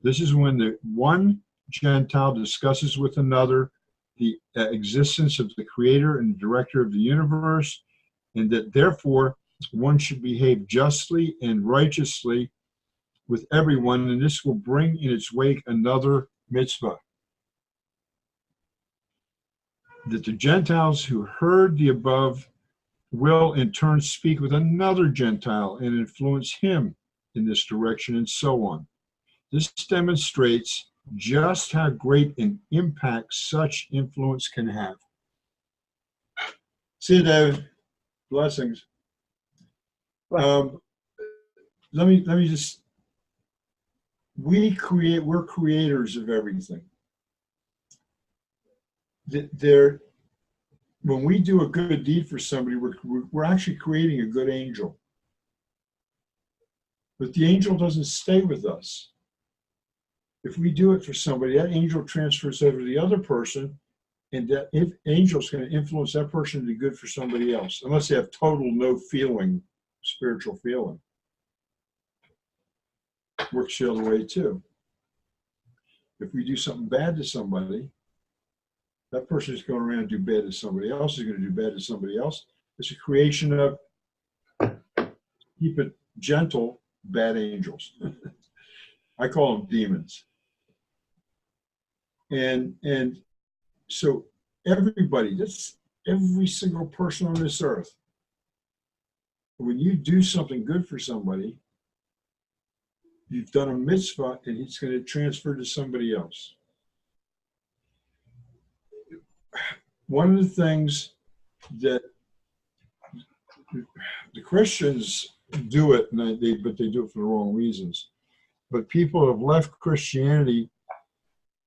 This is when the one Gentile discusses with another the existence of the creator and director of the universe, and that therefore one should behave justly and righteously with everyone, and this will bring in its wake another mitzvah. That the Gentiles who heard the above will in turn speak with another Gentile and influence him in this direction, and so on. This demonstrates just how great an impact such influence can have. See you, David. Blessings. Let me just, we're creators of everything. When we do a good deed for somebody, we're actually creating a good angel. But the angel doesn't stay with us. If we do it for somebody, that angel transfers over to the other person, and that angel's going to influence that person to be good for somebody else, unless they have total no feeling, spiritual feeling. Works the other way too. If we do something bad to somebody, that person is going around and do bad to somebody else, is going to do bad to somebody else. It's a creation of, keep it gentle, bad angels. I call them demons. And so everybody, that's every single person on this earth, when you do something good for somebody, you've done a mitzvah, and it's going to transfer to somebody else. One of the things that the Christians do it, but they do it for the wrong reasons. But people who have left Christianity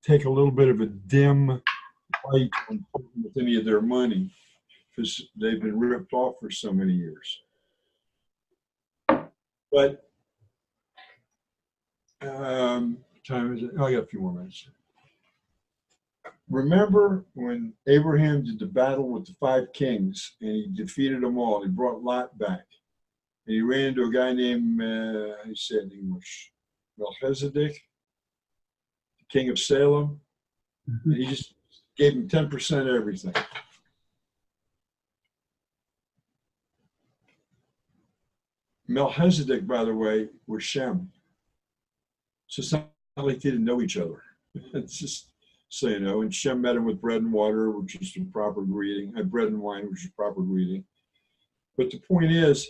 take a little bit of a dim light on with any of their money because they've been ripped off for so many years. But time is it? Oh, I got a few more minutes. Remember when Abraham did the battle with the 5 kings and he defeated them all? He brought Lot back. And he ran into a guy named, how do you say it in English? Melchizedek, the king of Salem. And he just gave him 10% of everything. Melchizedek, by the way, was Shem. So it's not like they didn't know each other. It's just so you know. And Shem met him with bread and water, which is the proper greeting. Bread and wine, which is proper greeting. But the point is,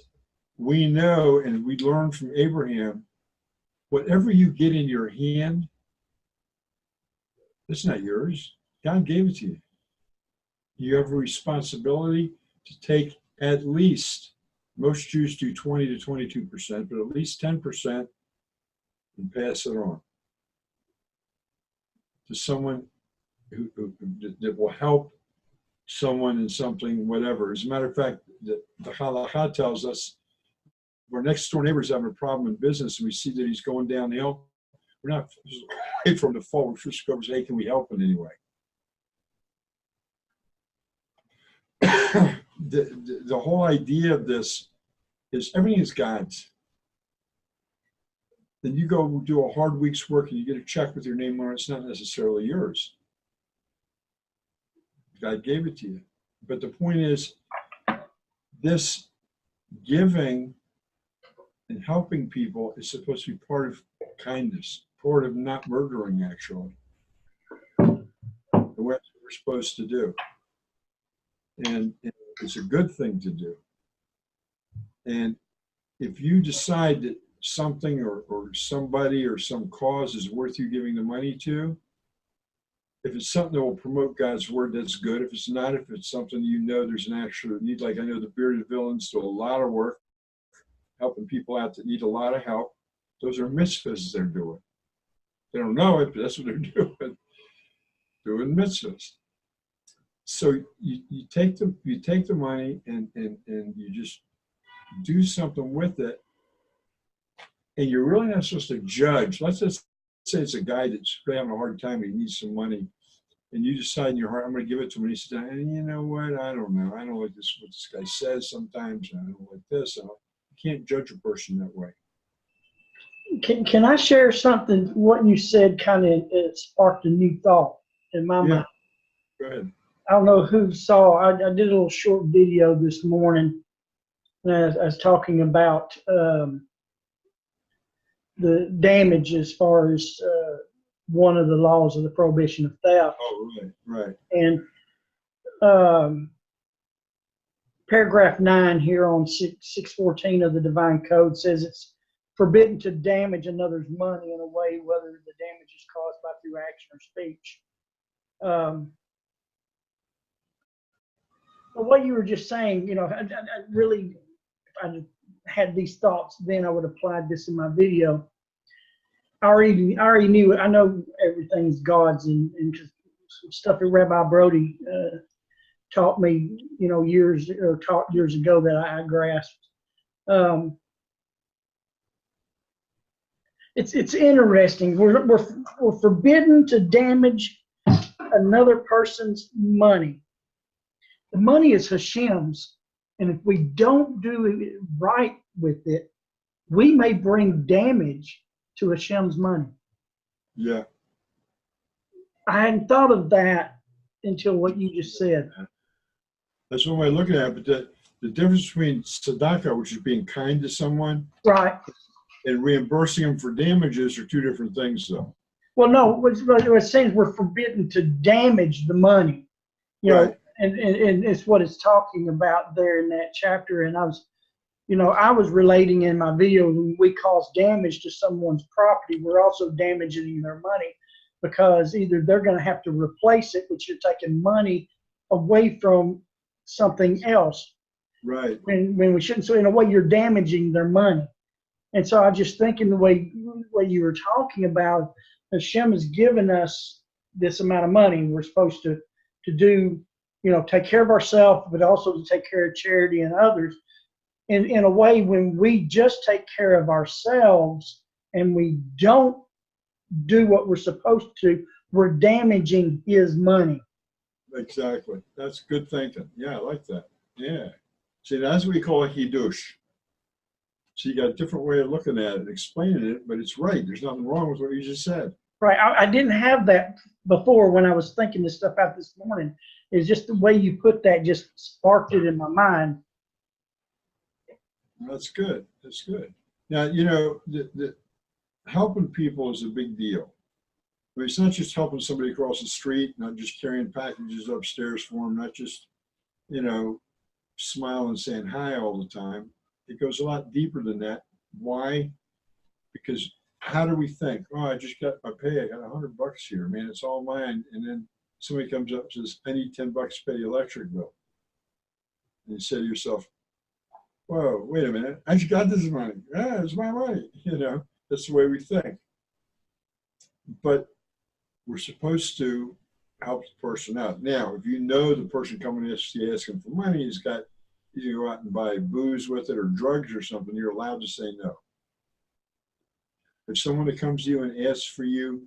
we know and we learn from Abraham, whatever you get in your hand, it's not yours. God gave it to you. You have a responsibility to take at least, most Jews do 20 to 22%, but at least 10% and pass it on to someone that will help someone in something, whatever. As a matter of fact, the halakha tells us if our next door neighbor is having a problem in business and we see that he's going downhill, we're not wait for him to fall. We're just going to say, hey, can we help in any way? The whole idea of this is everything is God's. Then you go do a hard week's work and you get a check with your name on it. It's not necessarily yours. God gave it to you. But the point is, this giving and helping people is supposed to be part of kindness, part of not murdering, actually. The way we're supposed to do. And it's a good thing to do. And if you decide that something or somebody or some cause is worth you giving the money to, if it's something that will promote God's word, that's good. If it's not, if it's something you know there's an actual need, like I know the Bearded Villains do a lot of work helping people out that need a lot of help. Those are mitzvahs they're doing. They don't know it, but that's what they're doing. Doing mitzvahs. So you take the money and you just do something with it. And you're really not supposed to judge. Let's just say it's a guy that's having a hard time, he needs some money, and you decide in your heart, I'm going to give it to him. And he says, and you know what? I don't know. I don't like this, what this guy says sometimes. I don't like this. You can't judge a person that way. Can I share something? What you said kind of sparked a new thought in my mind. Go ahead. I don't know who saw. I did a little short video this morning. And I was talking about the damage as far as one of the laws of the prohibition of theft. Oh, right. And paragraph 9 here on 614 of the Divine Code says it's forbidden to damage another's money in a way whether the damage is caused by through action or speech. But what you were just saying, you know, I really, if I had these thoughts, then I would have applied this in my video. I already knew it. I know everything's God's, and some stuff that Rabbi Brody taught me, you know, taught years ago that I grasped. It's interesting. We're forbidden to damage another person's money. The money is Hashem's, and if we don't do it right with it, we may bring damage to Hashem's money. Yeah. I hadn't thought of that until what you just said. That's one way of looking at it, but the difference between tzedakah, which is being kind to someone, Right. and reimbursing them for damages are two different things, though. Well, no, what it's saying is we're forbidden to damage the money, you know, and it's what it's talking about there in that chapter. And I was relating in my video, when we cause damage to someone's property, we're also damaging their money, because either they're going to have to replace it, which you're taking money away from something else. Right. When we shouldn't. So in a way, you're damaging their money. And so I was just thinking the way you were talking about, Hashem has given us this amount of money. We're supposed to do, you know, take care of ourselves, but also to take care of charity and others. And in a way, when we just take care of ourselves and we don't do what we're supposed to, we're damaging his money. Exactly. That's good thinking. Yeah, I like that. Yeah. See, that's what we call a hidush. So you got a different way of looking at it, explaining it, but it's right. There's nothing wrong with what you just said. Right. I didn't have that before when I was thinking this stuff out this morning. It's just the way you put that just sparked it in my mind. That's good. That's good. Now, you know, the helping people is a big deal. I mean, it's not just helping somebody across the street, not just carrying packages upstairs for them, not just, you know, smiling and saying hi all the time. It goes a lot deeper than that. Why? Because how do we think? Oh, I just got my pay. I got $100 here, man. It's all mine. And then somebody comes up and says, I need $10 to pay the electric bill. And you say to yourself, whoa, wait a minute. I just got this money. Yeah, it's my money. You know, that's the way we think. But we're supposed to help the person out. Now, if you know the person coming to you asking for money, he's got, you go out and buy booze with it or drugs or something, you're allowed to say no. If someone that comes to you and asks for you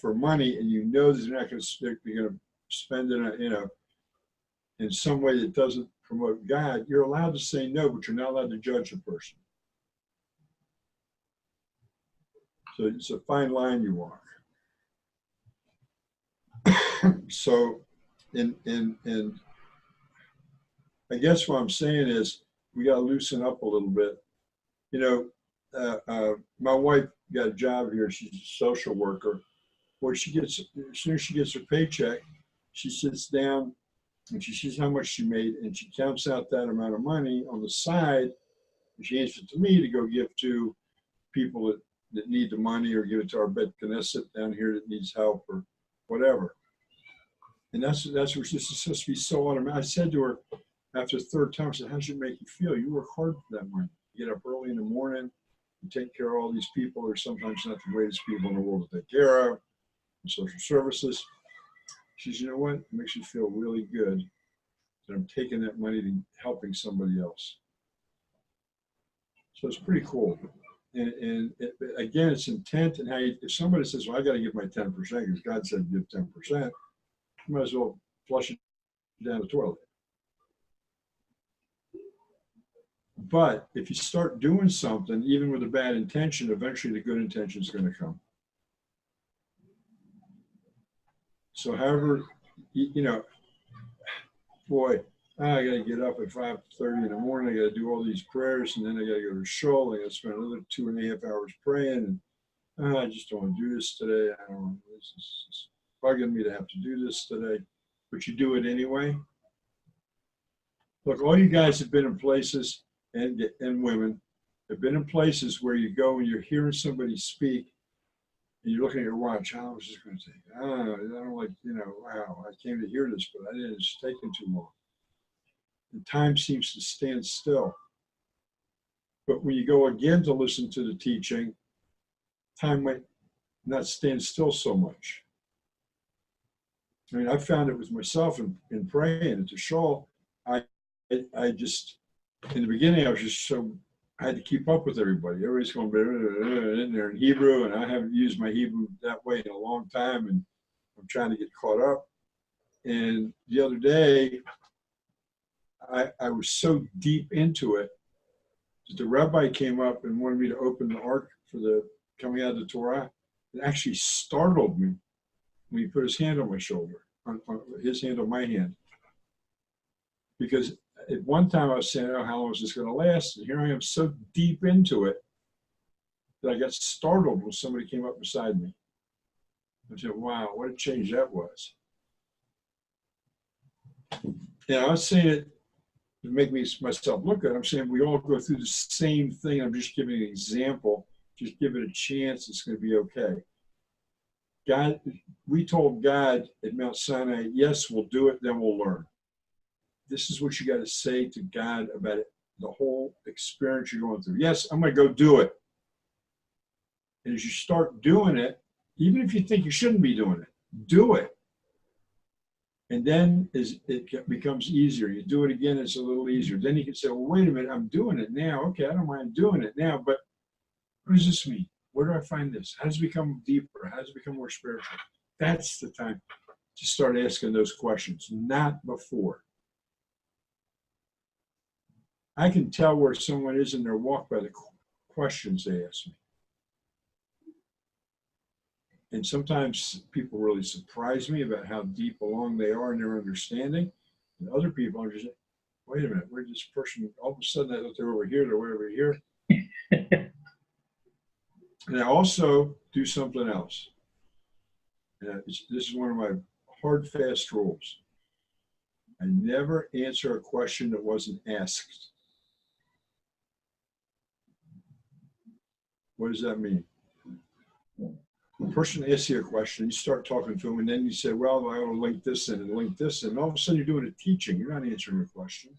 for money, and you know that they're not going to spend it, you know, in some way that doesn't promote God, you're allowed to say no, but you're not allowed to judge the person. So it's a fine line you walk. So, in I guess what I'm saying is we got to loosen up a little bit. You know, my wife got a job here. She's a social worker. Well, as soon as she gets her paycheck, she sits down and she sees how much she made, and she counts out that amount of money on the side. And she hands it to me to go give to people that need the money, or give it to our Bet Knesset down here that needs help or whatever. And that's where this is supposed to be so automatic. I said to her after the third time, I said, how does it make you feel? You work hard for that money. You get up early in the morning, you take care of all these people, or sometimes not the greatest people in the world to take care of, in social services. She says, you know what? It makes you feel really good that I'm taking that money to helping somebody else. So it's pretty cool. And again, it's intent and how if somebody says, well, I got to give my 10% because God said give 10%, you might as well flush it down the toilet. But if you start doing something, even with a bad intention, eventually the good intention is going to come. So however, you know, boy, I got to get up at 5:30 in the morning. I got to do all these prayers, and then I got to go to shul. I got to spend another 2.5 hours praying. And I just don't want to do this today. I don't want this. It's bugging me to have to do this today. But you do it anyway. Look, all you guys have been in places, and women have been in places where you go and you're hearing somebody speak, And you're looking at your watch, how long is this going to take? I don't like, wow, I came to hear this, but I didn't, it's taking too long. And time seems to stand still. But when you go again to listen to the teaching, time might not stand still so much. I mean, I found it with myself in praying and to Shaul. I just, in the beginning, I was just I had to keep up with everybody. Everybody's going in there in Hebrew, and I haven't used my Hebrew that way in a long time, and I'm trying to get caught up. And the other day, I was so deep into it that the rabbi came up and wanted me to open the ark for the coming out of the Torah. It actually startled me when he put his hand on my shoulder, on his hand on my hand. Because at one time I was saying, oh, how long is this going to last? And here I am so deep into it that I got startled when somebody came up beside me. I said, wow, what a change that was. Yeah, I was saying it to make myself look good. I'm saying we all go through the same thing. I'm just giving an example. Just give it a chance. It's going to be okay. God, we told God at Mount Sinai, yes, we'll do it, then we'll learn. This is what you got to say to God about it, the whole experience you're going through. Yes, I'm going to go do it. And as you start doing it, even if you think you shouldn't be doing it, do it. And then as it becomes easier, you do it again, it's a little easier. Then you can say, well, wait a minute, I'm doing it now. Okay, I don't mind doing it now, but what does this mean? Where do I find this? How does it become deeper? How does it become more spiritual? That's the time to start asking those questions, not before. I can tell where someone is in their walk by the questions they ask me. And sometimes people really surprise me about how deep along they are in their understanding. And other people are just like, wait a minute, where's this person? All of a sudden I thought they're over here, they're way over here. And I also do something else. This is one of my hard, fast rules. I never answer a question that wasn't asked. What does that mean? The person asks you a question, you start talking to them, and then you say, well, I want to link this in and link this in. And all of a sudden, you're doing a teaching. You're not answering a question.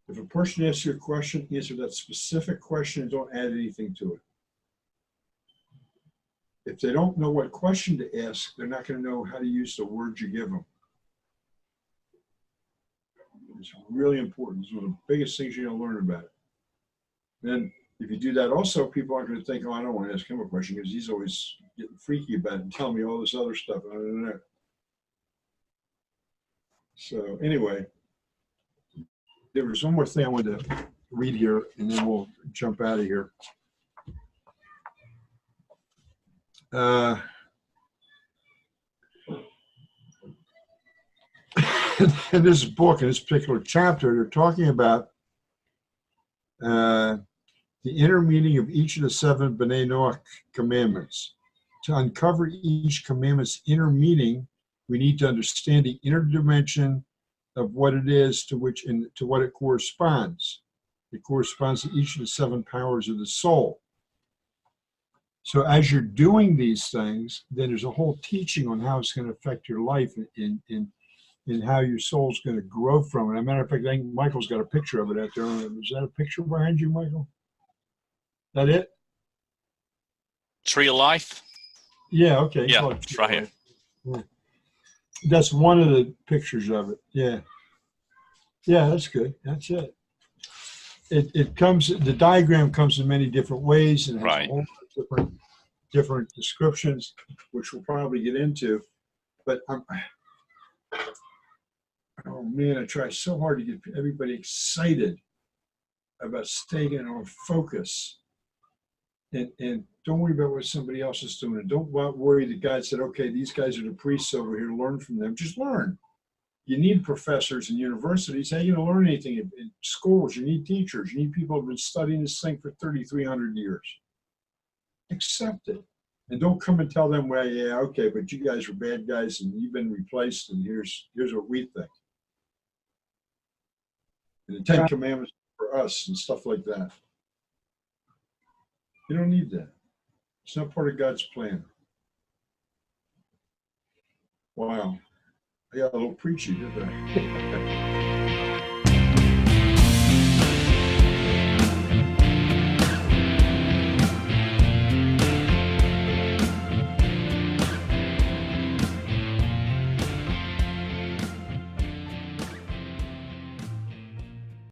If a person asks you a question, answer that specific question and don't add anything to it. If they don't know what question to ask, they're not going to know how to use the words you give them. It's really important. It's one of the biggest things you're going to learn about it. Then, if you do that also, people aren't going to think, oh, I don't want to ask him a question because he's always getting freaky about it and telling me all this other stuff. So anyway, there was one more thing I wanted to read here, and then we'll jump out of here. In this book, in this particular chapter, they're talking about the inner meaning of each of the 7 B'nai Noach commandments. To uncover each commandment's inner meaning, we need to understand the inner dimension of what it is to which and to what it corresponds. It corresponds to each of the 7 powers of the soul. So as you're doing these things, then there's a whole teaching on how it's going to affect your life and how your soul's going to grow from it. As a matter of fact, I think Michael's got a picture of it out there. Is that a picture behind you, Michael? That it? Tree of Life? Yeah, okay. Yeah, it's right here. Yeah. That's one of the pictures of it. Yeah. Yeah, that's good. That's it. It comes, the diagram comes in many different ways and has Right. a whole lot of different descriptions, which we'll probably get into. But oh man, I try so hard to get everybody excited about staying on focus. And don't worry about what somebody else is doing. And don't worry that God said, okay, these guys are the priests over here, learn from them. Just learn. You need professors in universities. How are you going to learn anything in schools? You need teachers. You need people who have been studying this thing for 3,300 years. Accept it. And don't come and tell them, well, yeah, okay, but you guys are bad guys and you've been replaced and here's what we think. And the 10 Commandments for us and stuff like that. You don't need that. It's not part of God's plan. Wow. I got a little preachy, didn't I?